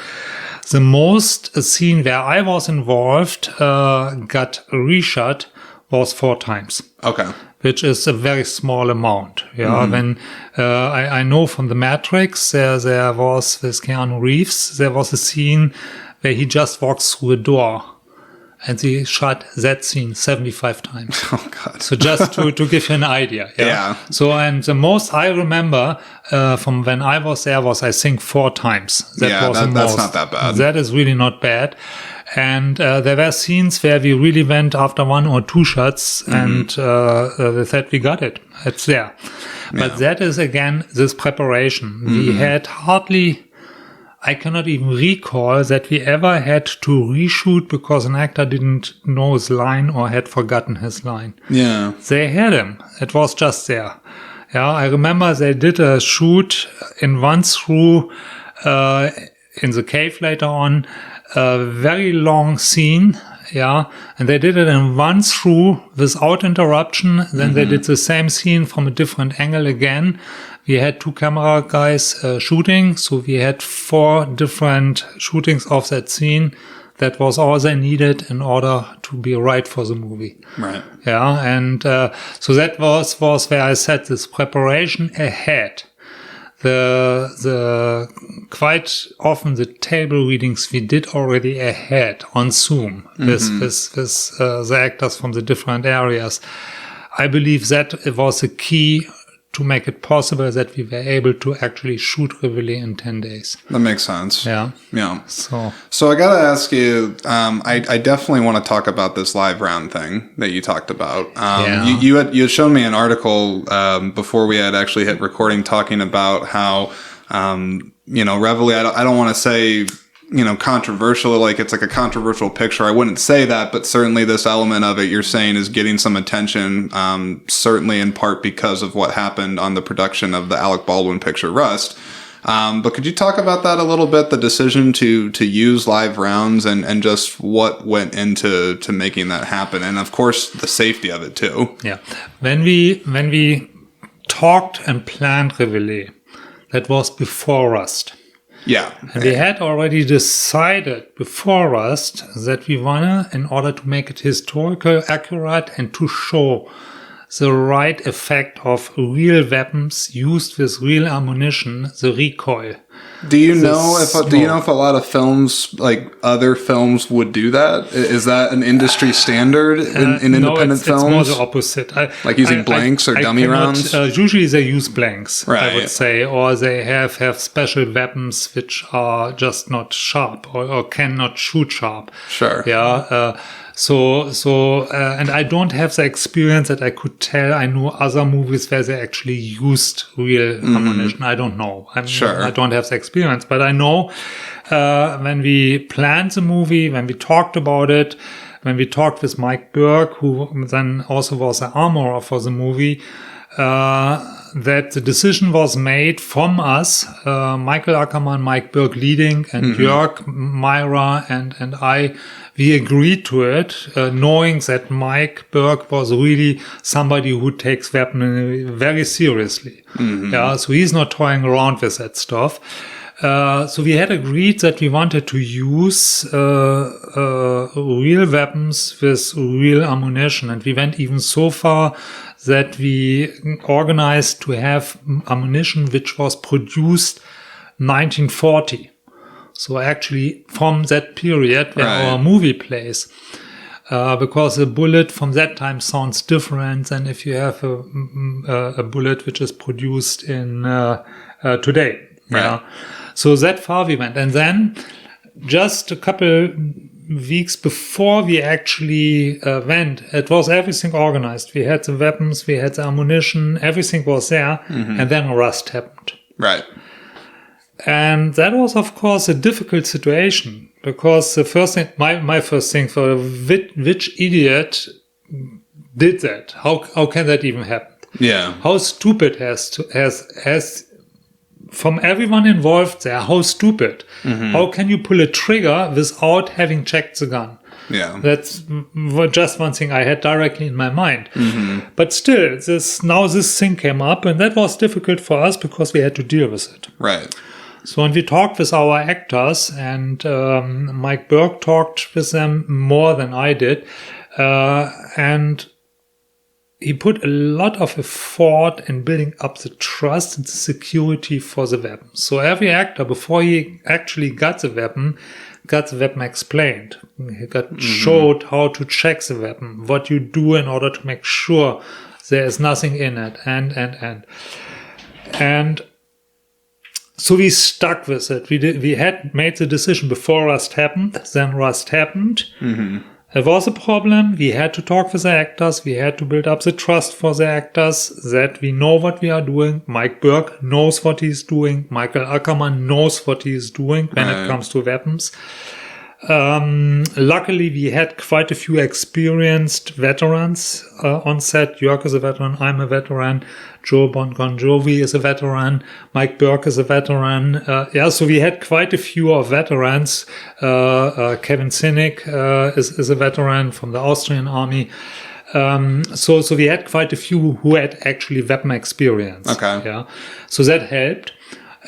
The most scene where I was involved got reshot was 4 times. Okay. Which is a very small amount. Yeah. When I know from the Matrix, there was with Keanu Reeves, there was a scene where he just walks through a door. And they shot that scene 75 times. Oh, God. So just to give you an idea. Yeah. So, and the most I remember from when I was there was, I think, 4 times. That's not that bad. That is really not bad. And there were scenes where we really went after 1 or 2 shots and with that we got it. It's there. But that is, again, this preparation. We had hardly... I cannot even recall that we ever had to reshoot because an actor didn't know his line or had forgotten his line. Yeah. They had him. It was just there. Yeah, I remember they did a shoot in one through in the cave later on, a very long scene. Yeah, and they did it in one through without interruption. Then they did the same scene from a different angle again. We had 2 camera guys shooting, so we had 4 different shootings of that scene. That was all they needed in order to be right for the movie. Right. Yeah, and so that was where I said this preparation ahead. The quite often the table readings we did already ahead on Zoom with the actors from the different areas. I believe that it was a key to make it possible that we were able to actually shoot Reveille in 10 days. That makes sense. Yeah. So I got to ask you, I definitely want to talk about this live round thing that you talked about. You had shown me an article before we had actually hit recording talking about how, Reveille, I don't want to say, controversial, like it's like a controversial picture. I wouldn't say that, but certainly this element of it you're saying is getting some attention, certainly in part because of what happened on the production of the Alec Baldwin picture Rust. But could you talk about that a little bit, the decision to use live rounds and just what went into making that happen? And of course, the safety of it too. Yeah. When we talked and planned Reveille, that was before Rust. Yeah. And we had already decided before Rust that we wanna, in order to make it historical accurate and to show the right effect of real weapons used with real ammunition, the recoil. Do you know if a lot of films, like other films, would do that? Is that an industry standard in independent films? It's more the opposite. Like using blanks or dummy rounds? Usually they use blanks, right. I would say, or they have special weapons which are just not sharp or cannot shoot sharp. Sure. Yeah. And I don't have the experience that I could tell. I know other movies where they actually used real ammunition. I don't know. I don't have the experience, but I know when we planned the movie, when we talked about it, when we talked with Mike Burke, who then also was the armorer for the movie, that the decision was made from us, Michael Ackerman, Mike Burke leading, and Jörg, Myra, and I. We agreed to it, knowing that Mike Burke was really somebody who takes weaponry very seriously. Yeah, so he's not toying around with that stuff. So we had agreed that we wanted to use real weapons with real ammunition, and we went even so far that we organized to have ammunition which was produced 1940. So actually from that period where our movie plays, because a bullet from that time sounds different than if you have a bullet which is produced in today. Right. Yeah. So that far we went. And then just a couple weeks before we actually went, it was everything organized. We had the weapons, we had the ammunition, everything was there. And then Rust happened. Right. And that was, of course, a difficult situation because the first thing, my first thing for which idiot did that? How can that even happen? Yeah. How stupid has from everyone involved there, how stupid. How can you pull a trigger without having checked the gun? Yeah. That's just one thing I had directly in my mind. But still, this thing came up, and that was difficult for us because we had to deal with it. Right. So when we talked with our actors, and Mike Burke talked with them more than I did, and he put a lot of effort in building up the trust and the security for the weapon. So every actor, before he actually got the weapon explained. He got showed how to check the weapon, what you do in order to make sure there is nothing in it, and so we stuck with it. We had made the decision before Rust happened. Then Rust happened. It was a problem. We had to talk with the actors. We had to build up the trust for the actors that we know what we are doing. Mike Burke knows what he's doing. Michael Ackerman knows what he's doing when it comes to weapons. Luckily, we had quite a few experienced veterans on set. Jörg is a veteran. I'm a veteran. Joe Bon Jovi is a veteran. Mike Burke is a veteran. So we had quite a few of veterans. Kevin Sinek is a veteran from the Austrian army. So we had quite a few who had actually weapon experience. Okay. Yeah. So that helped.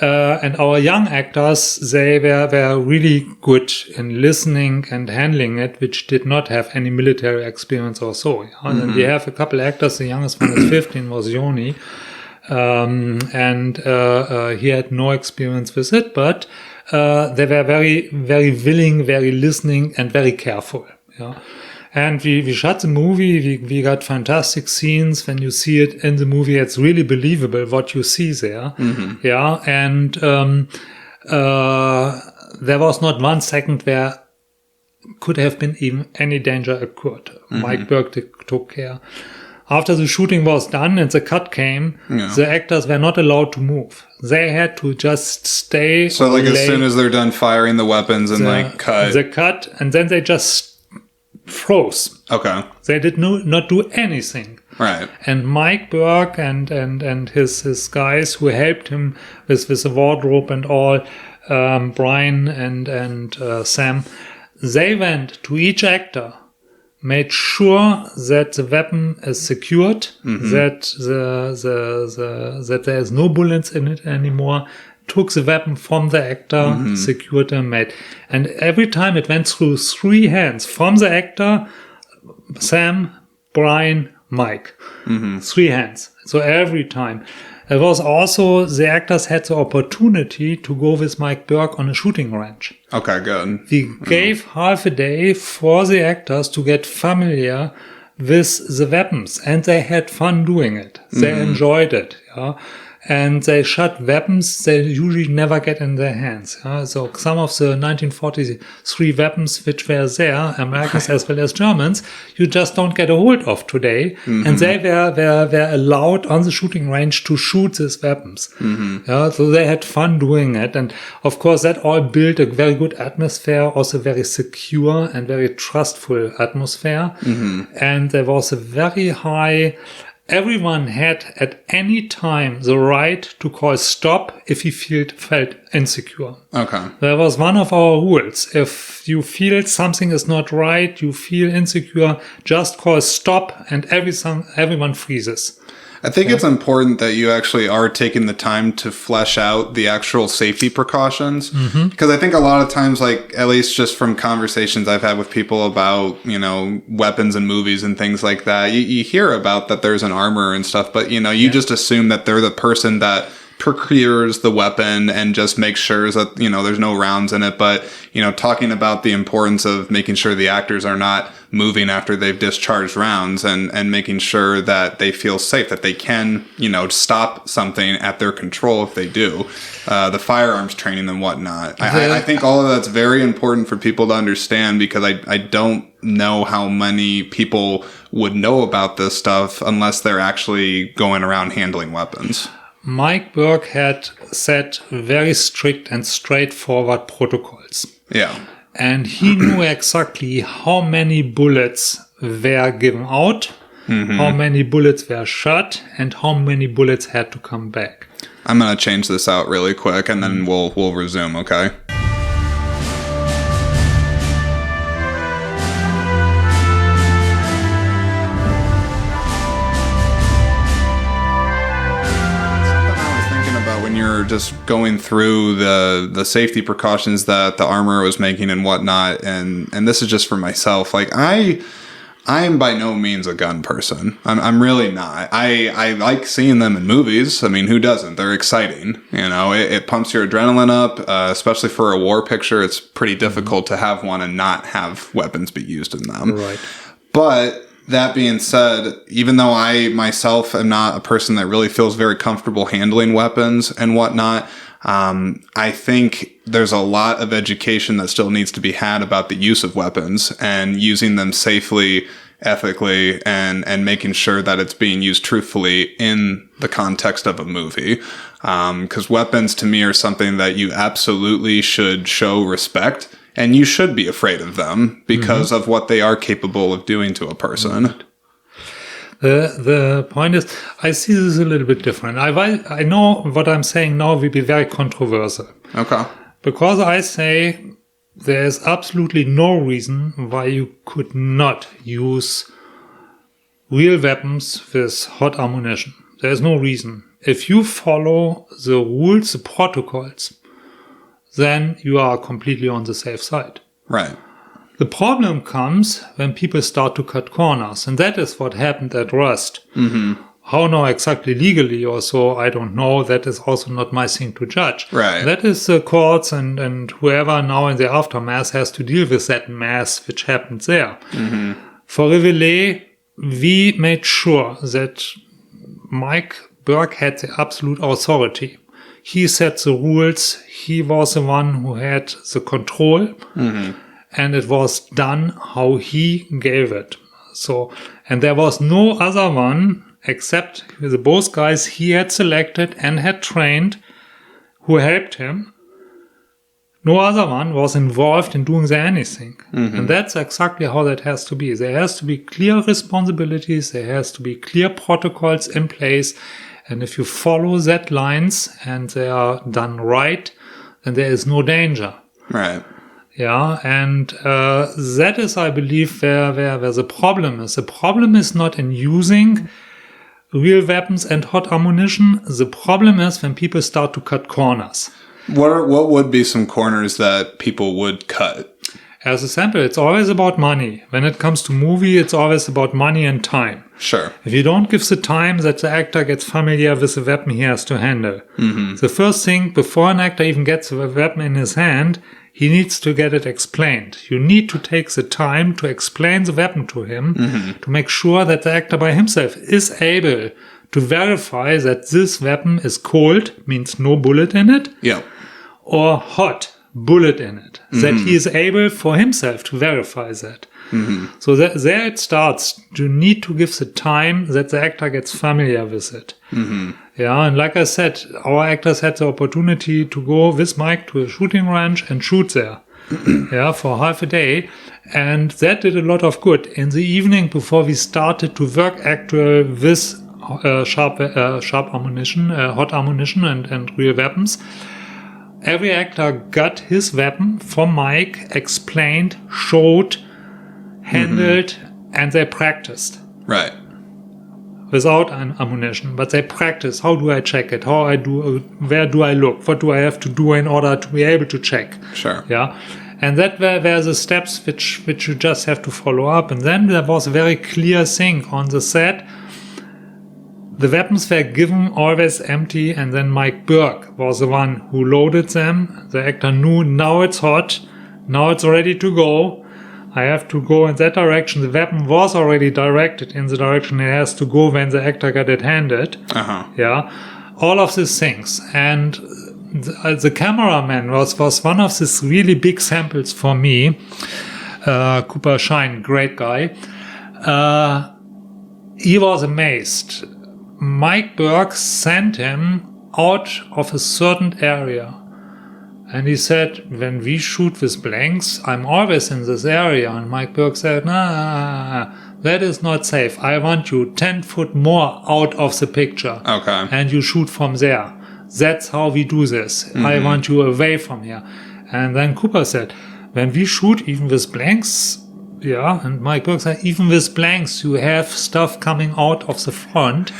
And our young actors, they were really good in listening and handling it, which did not have any military experience or so. Yeah? And we have a couple actors. The youngest one is 15, was Joni. He had no experience with it, but they were very, very willing, very listening, and very careful. Yeah. And we shot the movie. We got fantastic scenes. When you see it in the movie, it's really believable what you see there. Mm-hmm. Yeah. And there was not 1 second where could have been even any danger occurred. Mm-hmm. Mike Burke took care. After the shooting was done and the cut came, the actors were not allowed to move. They had to just stay. So like as soon as they're done firing the weapons and cut. The cut, and then they just froze. Okay. They did not do anything. Right. And Mike Burke and his guys who helped him with the wardrobe and all, Brian and Sam, they went to each actor, made sure that the weapon is secured, that that there is no bullets in it anymore, took the weapon from the actor, secured and made. And every time it went through 3 hands from the actor, Sam, Brian, Mike. 3 hands. So every time. It was also, the actors had the opportunity to go with Mike Burke on a shooting range. Okay, good. We gave half a day for the actors to get familiar with the weapons, and they had fun doing it. They enjoyed it. Yeah? And they shot weapons they usually never get in their hands. So some of the 1943 weapons which were there, Americans as well as Germans, you just don't get a hold of today. And they were allowed on the shooting range to shoot these weapons. So they had fun doing it. And of course, that all built a very good atmosphere, also very secure and very trustful atmosphere. And there was a very high... Everyone had at any time the right to call stop if he felt insecure. Okay. That was one of our rules. If you feel something is not right, you feel insecure, just call stop and everyone freezes. I think it's important that you actually are taking the time to flesh out the actual safety precautions. Because I think a lot of times, like, at least just from conversations I've had with people about, you know, weapons and movies and things like that, you hear about that there's an armor and stuff, but, you know, you just assume that they're the person that procures the weapon and just makes sure that, you know, there's no rounds in it. But, you know, talking about the importance of making sure the actors are not moving after they've discharged rounds and making sure that they feel safe, that they can, you know, stop something at their control if they do. The firearms training and whatnot. I think all of that's very important for people to understand, because I don't know how many people would know about this stuff unless they're actually going around handling weapons. Mike Burke had set very strict and straightforward protocols. Yeah. And he knew exactly how many bullets were given out, how many bullets were shot, and how many bullets had to come back. I'm going to change this out really quick, and then we'll resume, okay? Just going through the safety precautions that the armorer was making and whatnot, and this is just for myself. Like, I am by no means a gun person. I'm really not. I like seeing them in movies. I mean, who doesn't? They're exciting. You know, it pumps your adrenaline up, especially for a war picture. It's pretty difficult to have one and not have weapons be used in them. Right. But that being said, even though I myself am not a person that really feels very comfortable handling weapons and whatnot, I think there's a lot of education that still needs to be had about the use of weapons and using them safely, ethically, and making sure that it's being used truthfully in the context of a movie. Because weapons to me are something that you absolutely should show respect. And you should be afraid of them because of what they are capable of doing to a person. The point is, I see this a little bit different. I know what I'm saying now will be very controversial. Okay. Because I say there is absolutely no reason why you could not use real weapons with hot ammunition. There is no reason. If you follow the rules, the protocols, then you are completely on the safe side. Right. The problem comes when people start to cut corners, and that is what happened at Rust. How now exactly legally or so, I don't know. That is also not my thing to judge. Right. That is the courts and whoever now in the aftermath has to deal with that mess which happened there. For Reveille, we made sure that Mike Berg had the absolute authority. He set the rules. He was the one who had the control. Mm-hmm. And it was done how he gave it. So, and there was no other one except the both guys he had selected and had trained who helped him. No other one was involved in doing anything. Mm-hmm. And that's exactly how that has to be. There has to be clear responsibilities. There has to be clear protocols in place. And if you follow that lines and they are done right, then there is no danger. Right. Yeah. And that is, I believe, where the problem is. The problem is not in using real weapons and hot ammunition. The problem is when people start to cut corners. What would be some corners that people would cut? As a sample, it's always about money. When it comes to movie, it's always about money and time. Sure. If you don't give the time that the actor gets familiar with the weapon he has to handle. Mm-hmm. The first thing, before an actor even gets the weapon in his hand, he needs to get it explained. You need to take the time to explain the weapon to him, mm-hmm. to make sure that the actor by himself is able to verify that this weapon is cold, means no bullet in it, yeah, or hot, bullet in it, mm-hmm. that he is able for himself to verify that. Mm-hmm. So there it starts. You need to give the time that the actor gets familiar with it. Mm-hmm. Yeah, and like I said, our actors had the opportunity to go with Mike to a shooting range and shoot there. Yeah, for half a day. And that did a lot of good. In the evening, before we started to work actual with sharp ammunition, hot ammunition and real weapons, every actor got his weapon from Mike, explained, showed, handled, mm-hmm. and they practiced. Right. Without ammunition, but they practice. How do I check it? How I do? Where do I look? What do I have to do in order to be able to check? Sure. Yeah, and that were the steps which you just have to follow up. And then there was a very clear thing on the set. The weapons were given always empty, and then Mike Berg was the one who loaded them. The actor knew now it's hot, now it's ready to go. I have to go in that direction. The weapon was already directed in the direction it has to go when the actor got it handed. Uh-huh. Yeah, all of these things. And the cameraman was one of these really big samples for me. Cooper Shine, great guy. He was amazed. Mike Berg sent him out of a certain area. And he said, when we shoot with blanks, I'm always in this area. And Mike Berg said, nah, that is not safe. I want you 10 foot more out of the picture. Okay. And you shoot from there. That's how we do this. Mm-hmm. I want you away from here. And then Cooper said, when we shoot even with blanks, yeah, and Mike Berg said, even with blanks, you have stuff coming out of the front.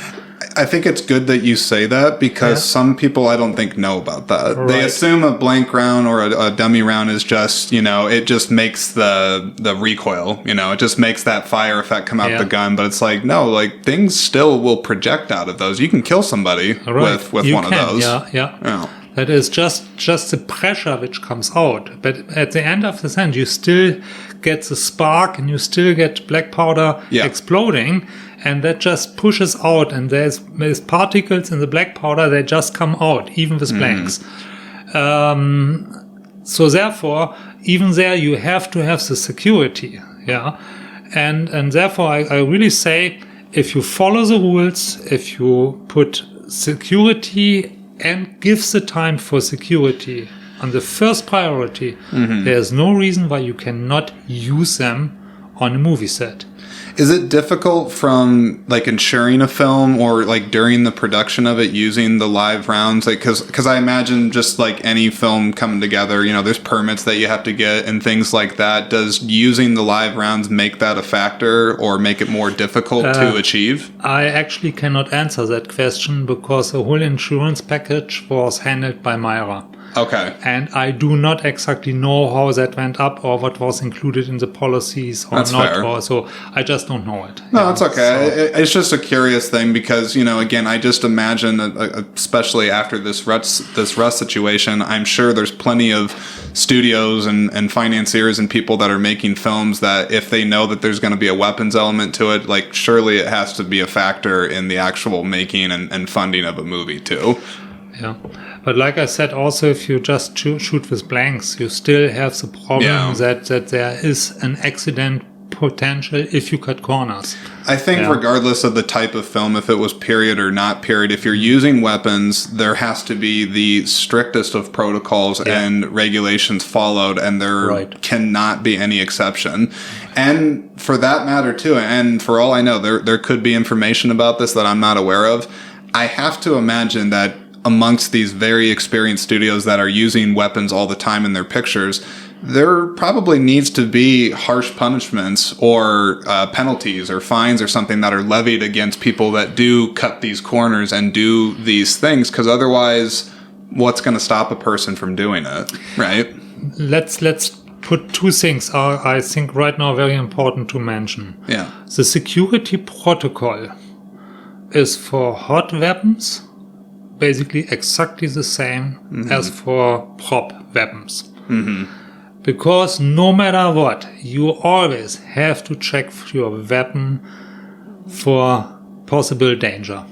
I think it's good that you say that because some people I don't think know about that. Right. They assume a blank round or a dummy round is just, it just makes the recoil, it just makes that fire effect come out the gun. But it's like, no, like things still will project out of those. You can kill somebody with one of those. Yeah. That is just the pressure which comes out. But at the end of the sentence, you still get the spark and you still get black powder exploding. And that just pushes out, and there's particles in the black powder, they just come out, even with blanks. So therefore, even there you have to have the security, yeah. And therefore I really say, if you follow the rules, if you put security and give the time for security on the first priority, there's no reason why you cannot use them on a movie set. Is it difficult from like insuring a film or like during the production of it using the live rounds? Like, cause I imagine just like any film coming together, there's permits that you have to get and things like that. Does using the live rounds make that a factor or make it more difficult to achieve? I actually cannot answer that question because the whole insurance package was handled by Myra. Okay. And I do not exactly know how that went up or what was included in the policies or That's not. fair. Or so I just don't know it. No, it's okay. It's just a curious thing because, again, I just imagine that, especially after this Rust situation, I'm sure there's plenty of studios and financiers and people that are making films that if they know that there's going to be a weapons element to it, like surely it has to be a factor in the actual making and funding of a movie too. Yeah. But like I said, also, if you just shoot with blanks, you still have the problem that there is an accident potential if you cut corners. I think regardless of the type of film, if it was period or not period, if you're using weapons, there has to be the strictest of protocols and regulations followed, and there cannot be any exception. And for that matter, too, and for all I know, there could be information about this that I'm not aware of. I have to imagine that amongst these very experienced studios that are using weapons all the time in their pictures, there probably needs to be harsh punishments or penalties or fines or something that are levied against people that do cut these corners and do these things, because otherwise, what's going to stop a person from doing it, right? Let's put two things are, I think, right now very important to mention. Yeah. The security protocol is for hot weapons basically exactly the same as for prop weapons. Because no matter what, you always have to check your weapon for possible danger.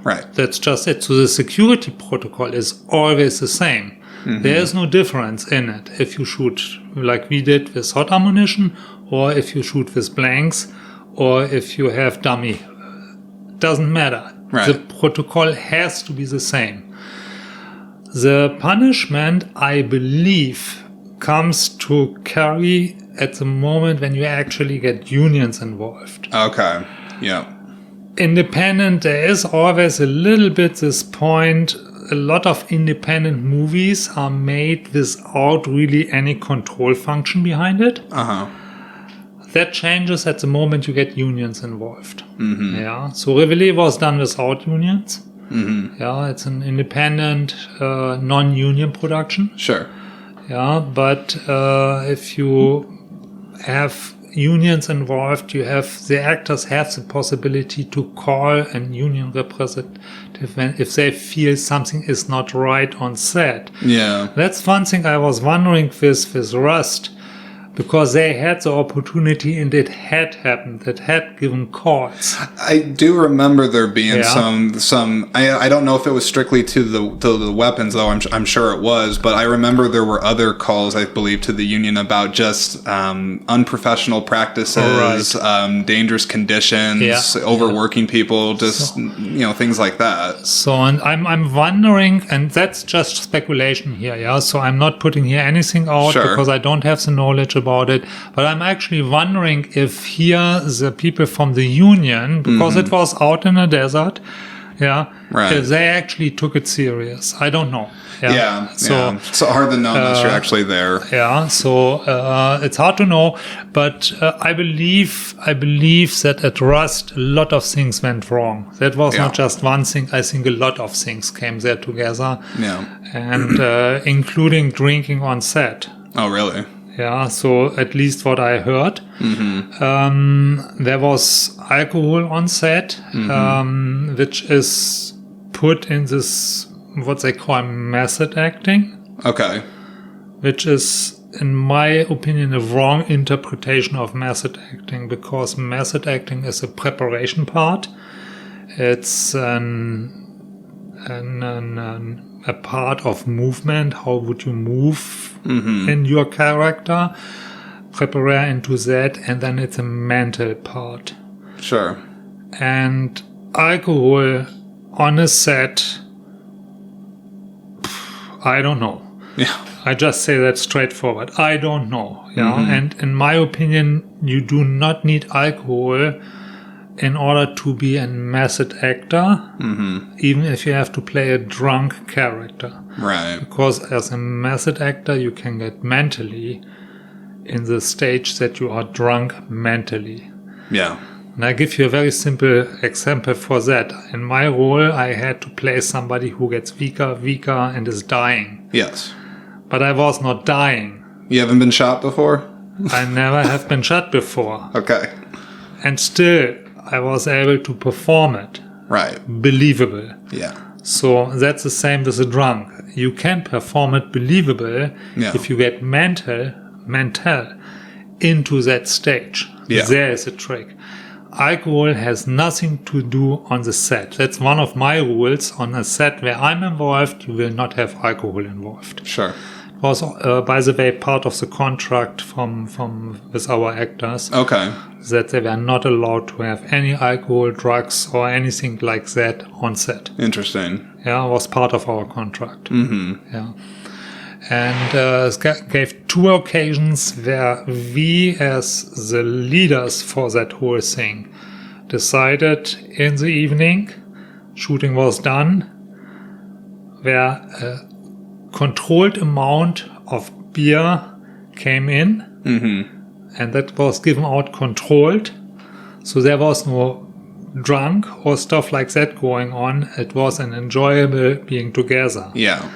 Right. That's just it. So the security protocol is always the same. There is no difference in it if you shoot like we did with hot ammunition, or if you shoot with blanks, or if you have dummy. Doesn't matter. Right. The protocol has to be the same. The punishment, I believe, comes to carry at the moment when you actually get unions involved. Okay. Yeah. Independent, there is always a little bit this point. A lot of independent movies are made without really any control function behind it. That changes at the moment you get unions involved. Yeah. So Reveille was done without unions. Yeah, it's an independent, non-union production. Sure. Yeah, but if you have unions involved, you have the actors have the possibility to call a union representative if they feel something is not right on set. Yeah. That's one thing I was wondering with Rust, because they had the opportunity and it had happened. It had given calls. I do remember there being some. I don't know if it was strictly to the weapons, though. I'm sure it was, but I remember there were other calls, I believe, to the union about just unprofessional practices, dangerous conditions, overworking people, just things like that. So, and I'm wondering, and that's just speculation here. Yeah. So I'm not putting here anything out because I don't have the knowledge about it, but I'm actually wondering if here the people from the union, because it was out in the desert, if they actually took it serious. I don't know. So it's hard to know unless you're actually there. So it's hard to know, but I believe that at Rust a lot of things went wrong. That was not just one thing. I think a lot of things came there together, and including drinking on set. Oh, really? Yeah, so at least what I heard. There was alcohol on set, which is put in this, what they call method acting. Okay. Which is, in my opinion, a wrong interpretation of method acting, because method acting is a preparation part. It's a part of movement. How would you move in your character? Prepare into that, and then it's a mental part. Sure. And alcohol on a set, I don't know. Yeah. I just say that straightforward. I don't know. And in my opinion, you do not need alcohol in order to be a method actor, even if you have to play a drunk character. Right. Because as a method actor, you can get mentally in the stage that you are drunk mentally. Yeah. And I give you a very simple example for that. In my role, I had to play somebody who gets weaker, and is dying. Yes. But I was not dying. You haven't been shot before? I never have been shot before. Okay. And still, I was able to perform it. Right. Believable. Yeah. So that's the same with a drunk. You can perform it believable if you get mental into that stage. Yeah. There is a trick. Alcohol has nothing to do on the set. That's one of my rules. On a set where I'm involved, you will not have alcohol involved. Sure. It was, by the way, part of the contract from with our actors. Okay. That they were not allowed to have any alcohol, drugs, or anything like that on set. Interesting. Yeah, it was part of our contract. Mm-hmm. Yeah. And it gave 2 occasions where we, as the leaders for that whole thing, decided in the evening, shooting was done, where a controlled amount of beer came in, and that was given out controlled. So there was no drunk or stuff like that going on. It was an enjoyable being together. Yeah.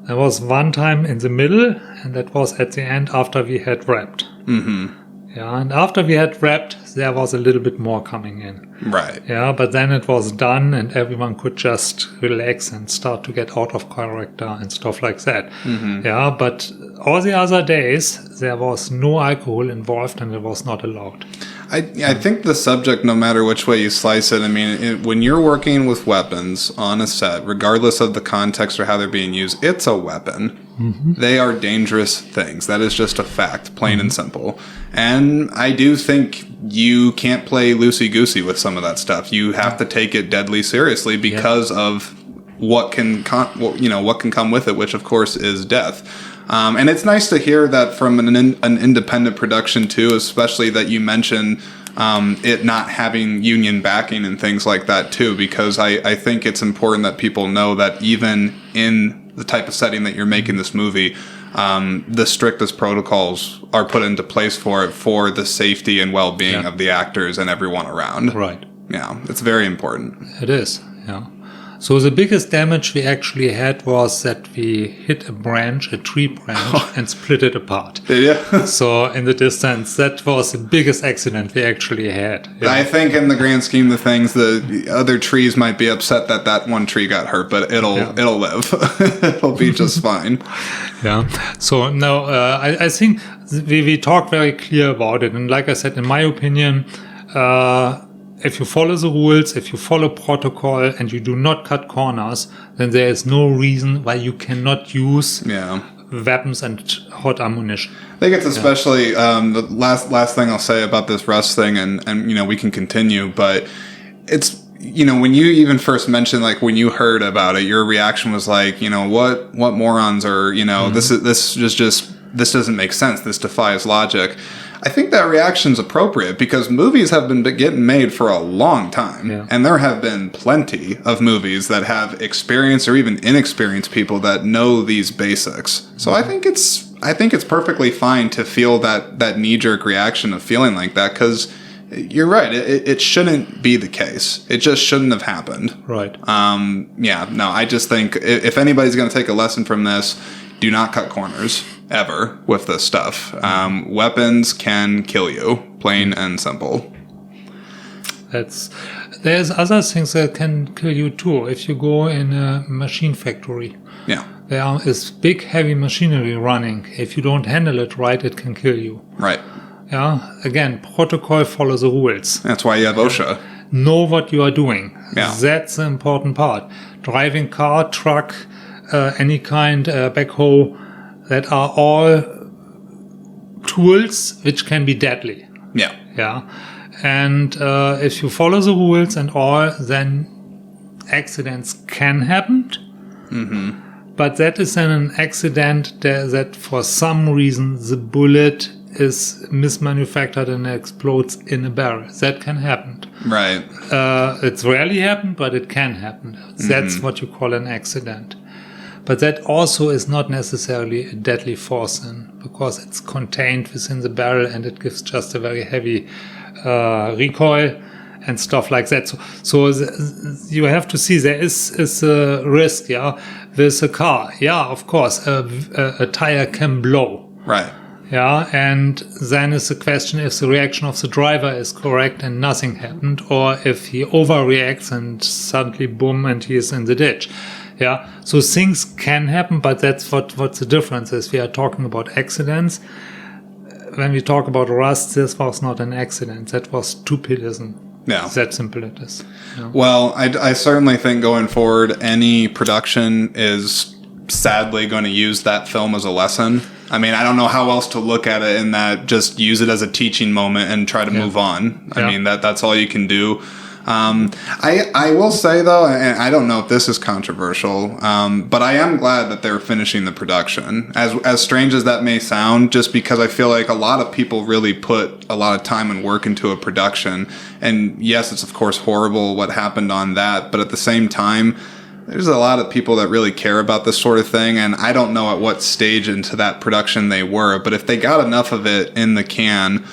There was one time in the middle, and that was at the end after we had wrapped. Mm-hmm. Yeah, and after we had wrapped, there was a little bit more coming in. Right. Yeah, but then it was done, and everyone could just relax and start to get out of character and stuff like that. Mm-hmm. Yeah, but all the other days, there was no alcohol involved, and it was not allowed. I think the subject, no matter which way you slice it, I mean, when you're working with weapons on a set, regardless of the context or how they're being used, it's a weapon. Mm-hmm. They are dangerous things. That is just a fact, plain and simple. And I do think you can't play loosey-goosey with some of that stuff. You have to take it deadly seriously because of what can come with it, which of course is death. And it's nice to hear that from an independent production too, especially that you mention it not having union backing and things like that too, because I think it's important that people know that even in the type of setting that you're making this movie, the strictest protocols are put into place for it for the safety and well-being of the actors and everyone around. Right. Yeah, it's very important. It is, yeah. So the biggest damage we actually had was that we hit a tree branch, and split it apart. Yeah. So in the distance, that was the biggest accident we actually had. Yeah. I think in the grand scheme of things, the other trees might be upset that one tree got hurt, but it'll live. It'll be just fine. Yeah. So no, I think we talked very clear about it. And like I said, in my opinion, if you follow the rules, if you follow protocol, and you do not cut corners, then there is no reason why you cannot use weapons and hot ammunition. I think it's especially the last thing I'll say about this Russ thing, and we can continue, but it's when you even first mentioned, like when you heard about it, your reaction was like, what morons are, this doesn't make sense. This defies logic. I think that reaction's appropriate because movies have been getting made for a long time. Yeah. And there have been plenty of movies that have experienced or even inexperienced people that know these basics. So I think it's perfectly fine to feel that knee-jerk reaction of feeling like that because you're right. It shouldn't be the case. It just shouldn't have happened. Right. I just think if anybody's going to take a lesson from this, do not cut corners ever with this stuff. Weapons can kill you, plain and simple. There's other things that can kill you too. If you go in a machine factory, there is big heavy machinery running. If you don't handle it right, it can kill you. Right. Yeah. Again, protocol, follow the rules. That's why you have OSHA. Know what you are doing. Yeah. That's the important part. Driving car, truck, any kind, backhoe, that are all tools which can be deadly. Yeah. Yeah. And if you follow the rules and all, then accidents can happen. Mm-hmm. But that is then an accident that for some reason the bullet is mismanufactured and explodes in a barrel. That can happen. Right. It's rarely happened, but it can happen. That's what you call an accident. But that also is not necessarily a deadly force because it's contained within the barrel and it gives just a very heavy recoil and stuff like that. So you have to see there is a risk, with a car. Yeah, of course, a tire can blow. Right. Yeah, and then is the question if the reaction of the driver is correct and nothing happened, or if he overreacts and suddenly boom and he is in the ditch. Yeah, so things can happen, but that's what the difference is. We are talking about accidents. When we talk about rust, this was not an accident. That was stupidism. Yeah. That simple it is. Yeah. Well, I certainly think going forward, any production is sadly going to use that film as a lesson. I mean, I don't know how else to look at it in that just use it as a teaching moment and try to move on. I mean, that's all you can do. I will say, though, and I don't know if this is controversial, but I am glad that they're finishing the production. As strange as that may sound, just because I feel like a lot of people really put a lot of time and work into a production. And yes, it's of course horrible what happened on that, but at the same time, there's a lot of people that really care about this sort of thing, and I don't know at what stage into that production they were, but if they got enough of it in the can,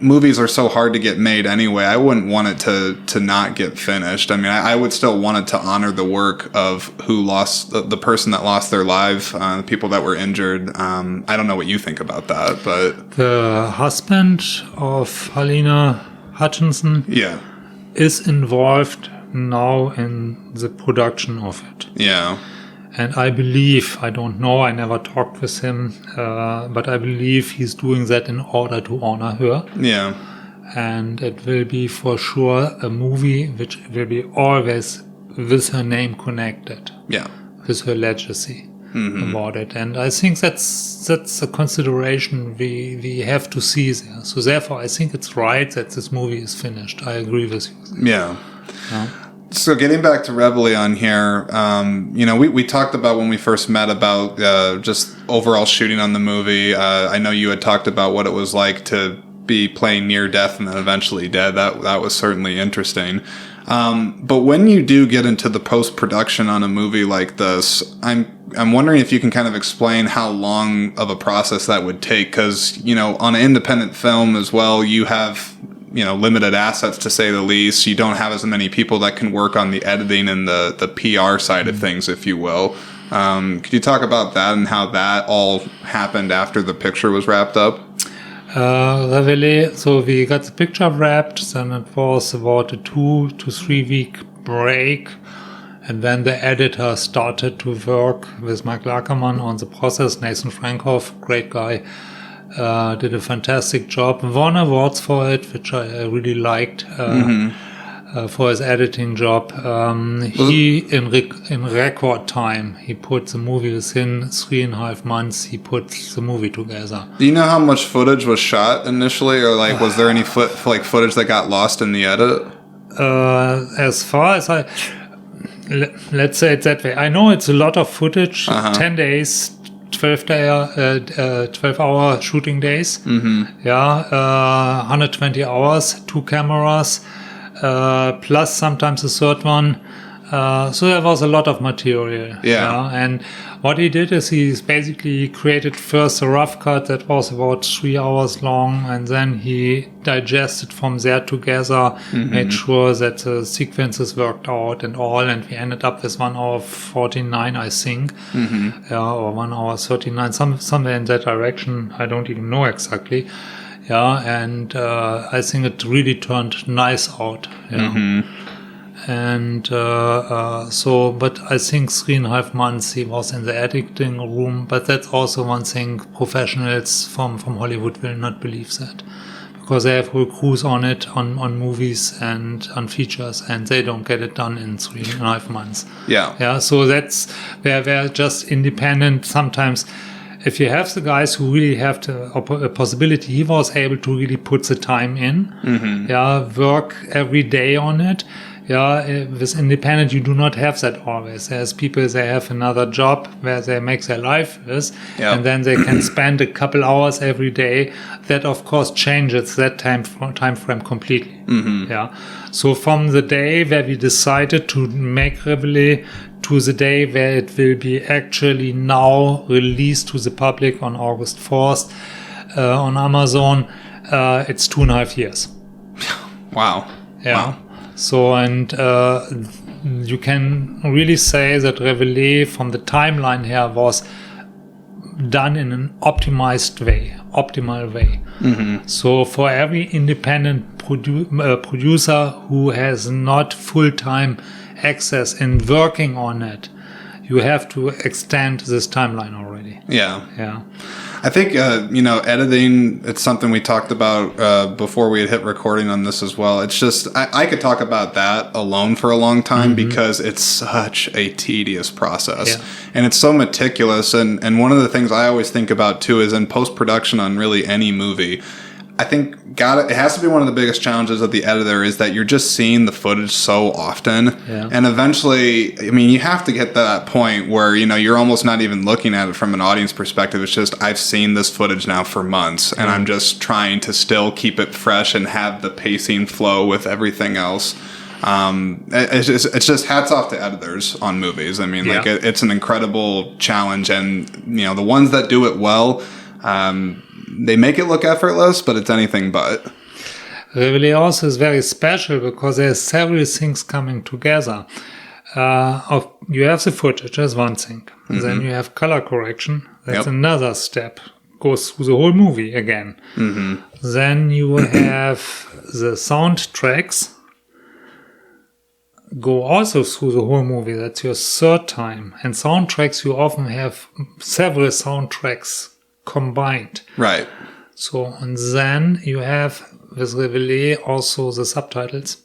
movies are so hard to get made anyway. I wouldn't want it to not get finished. I mean, I would still want it to honor the work of who lost, the person that lost their life, the people that were injured. I don't know what you think about that, but... The husband of Helena Hutchinson is involved now in the production of it. Yeah. And I believe, I don't know, I never talked with him, but I believe he's doing that in order to honor her. Yeah. And it will be for sure a movie which will be always with her name connected. Yeah. With her legacy about it. And I think that's a consideration we have to see there. So therefore I think it's right that this movie is finished. I agree with you. Yeah. So getting back to Reveille on here, we talked about when we first met about just overall shooting on the movie. I know you had talked about what it was like to be playing near death and then eventually dead. That was certainly interesting. But when you do get into the post-production on a movie like this, I'm wondering if you can kind of explain how long of a process that would take. Because, on an independent film as well, you have... limited assets to say the least. You don't have as many people that can work on the editing and the PR side of things, if you will. Could you talk about that and how that all happened after the picture was wrapped up? Reveille, so we got the picture wrapped, then it was about a 2 to 3 week break, and then the editor started to work with Mike Lackerman on the process. Nathan Frankhoff, great guy, did a fantastic job, won awards for it, which I really liked, for his editing job. He, in record time, he put the movie within 3.5 months, he put the movie together. Do you know how much footage was shot initially, or was there any footage that got lost in the edit? As far as let's say it that way, I know it's a lot of footage, 10 days, 12-hour shooting days. 120 hours, 2 cameras, plus sometimes a third one. So there was a lot of material. And what he did is he basically created first a rough cut that was about 3 hours long, and then he digested from there together, made sure that the sequences worked out and all, and we ended up with 1 hour 49, I think, or 1 hour 39, somewhere in that direction. I don't even know exactly. And I think it really turned nice out. And but I think 3.5 months he was in the editing room. But that's also one thing professionals from Hollywood will not believe that, because they have whole crews on it, on movies and on features, and they don't get it done in 3.5 months. So that's where they're just independent. Sometimes if you have the guys who really have a possibility, he was able to really put the time in, work every day on it. With independent, you do not have that always. There's people, they have another job where they make their life with, and then they can spend a couple hours every day. That, of course, changes that time frame completely. So from the day where we decided to make Reveille to the day where it will be actually now released to the public on August 4th on Amazon, it's 2.5 years. Wow. Yeah. Wow. So, and you can really say that Reveille from the timeline here was done in an optimized way, optimal way. Mm-hmm. So for every independent producer who has not full-time access in working on it, you have to extend this timeline already. Yeah. Yeah. I think, editing, it's something we talked about before we had hit recording on this as well. It's just, I could talk about that alone for a long time because it's such a tedious process. Yeah. And it's so meticulous. And one of the things I always think about, too, is in post-production on really any movie, I think it has to be one of the biggest challenges of the editor is that you're just seeing the footage so often. Yeah. And eventually, I mean, you have to get to that point where, you're almost not even looking at it from an audience perspective. It's just, I've seen this footage now for months and I'm just trying to still keep it fresh and have the pacing flow with everything else. It's just hats off to editors on movies. I mean, it's an incredible challenge, and, the ones that do it well, they make it look effortless, but it's anything but. Reveille also is very special because there's several things coming together. You have the footage, that's one thing. Mm-hmm. Then you have color correction, that's another step. Goes through the whole movie again. Mm-hmm. Then you have the soundtracks, go also through the whole movie. That's your third time. And soundtracks, you often have several soundtracks combined. Right. So, and then you have with Reveille also the subtitles,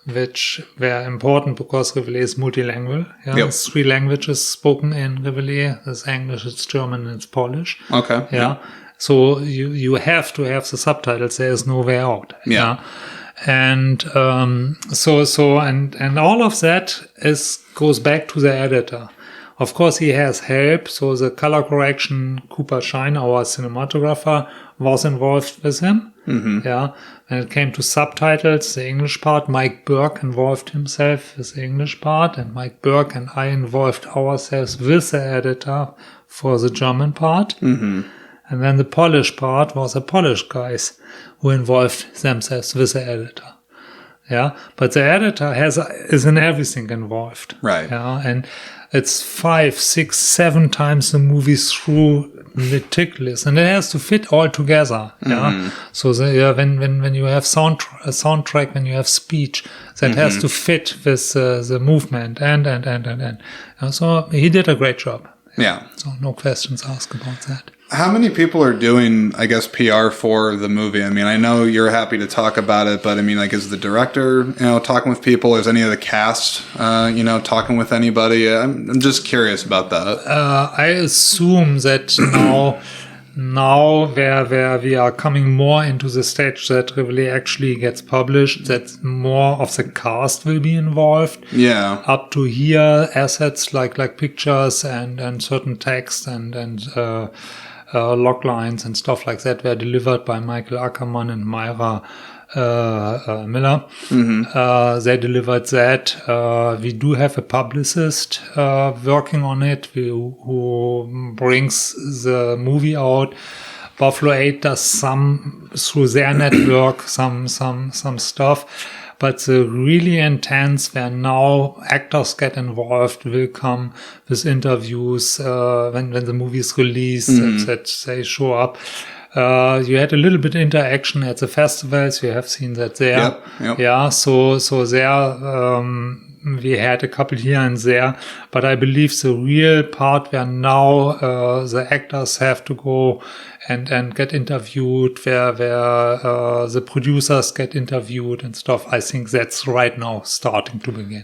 which were important because Reveille is multilingual. Yeah? There's 3 languages spoken in Reveille. There's English, it's German, and it's Polish. Okay. Yeah. So you have to have the subtitles. There is no way out. Yeah. And so all of that goes back to the editor. Of course, he has help. So the color correction, Cooper Shine, our cinematographer, was involved with him. Mm-hmm. Yeah. When it came to subtitles, the English part, Mike Burke involved himself with the English part, and Mike Burke and I involved ourselves with the editor for the German part. Mm-hmm. And then the Polish part was the Polish guys who involved themselves with the editor. Yeah. But the editor is in everything involved. Right. Yeah. And it's 5, 6, 7 times the movie through meticulous, and it has to fit all together. Yeah. So when you have a soundtrack, when you have speech, that has to fit with the movement and. So he did a great job. Yeah. So no questions asked about that. How many people are doing, I guess, PR for the movie? I mean, I know you're happy to talk about it, but I mean, like, is the director, talking with people? Is any of the cast, talking with anybody? I'm just curious about that. I assume that now where we are coming more into the stage that Reveille actually gets published, that more of the cast will be involved. Yeah. Up to here, assets like pictures and certain text and log lines and stuff like that were delivered by Michael Ackerman and Myra Miller. Mm-hmm. They delivered that. We do have a publicist working on it who brings the movie out. Buffalo 8 does some through their network, some stuff. But the really intense, where now actors get involved, will come with interviews when the movie is released, that they show up. You had a little bit interaction at the festivals. You have seen that there. Yep. Yeah. So there we had a couple here and there, but I believe the real part where now the actors have to go and get interviewed, where the producers get interviewed and stuff, I think that's right now starting to begin.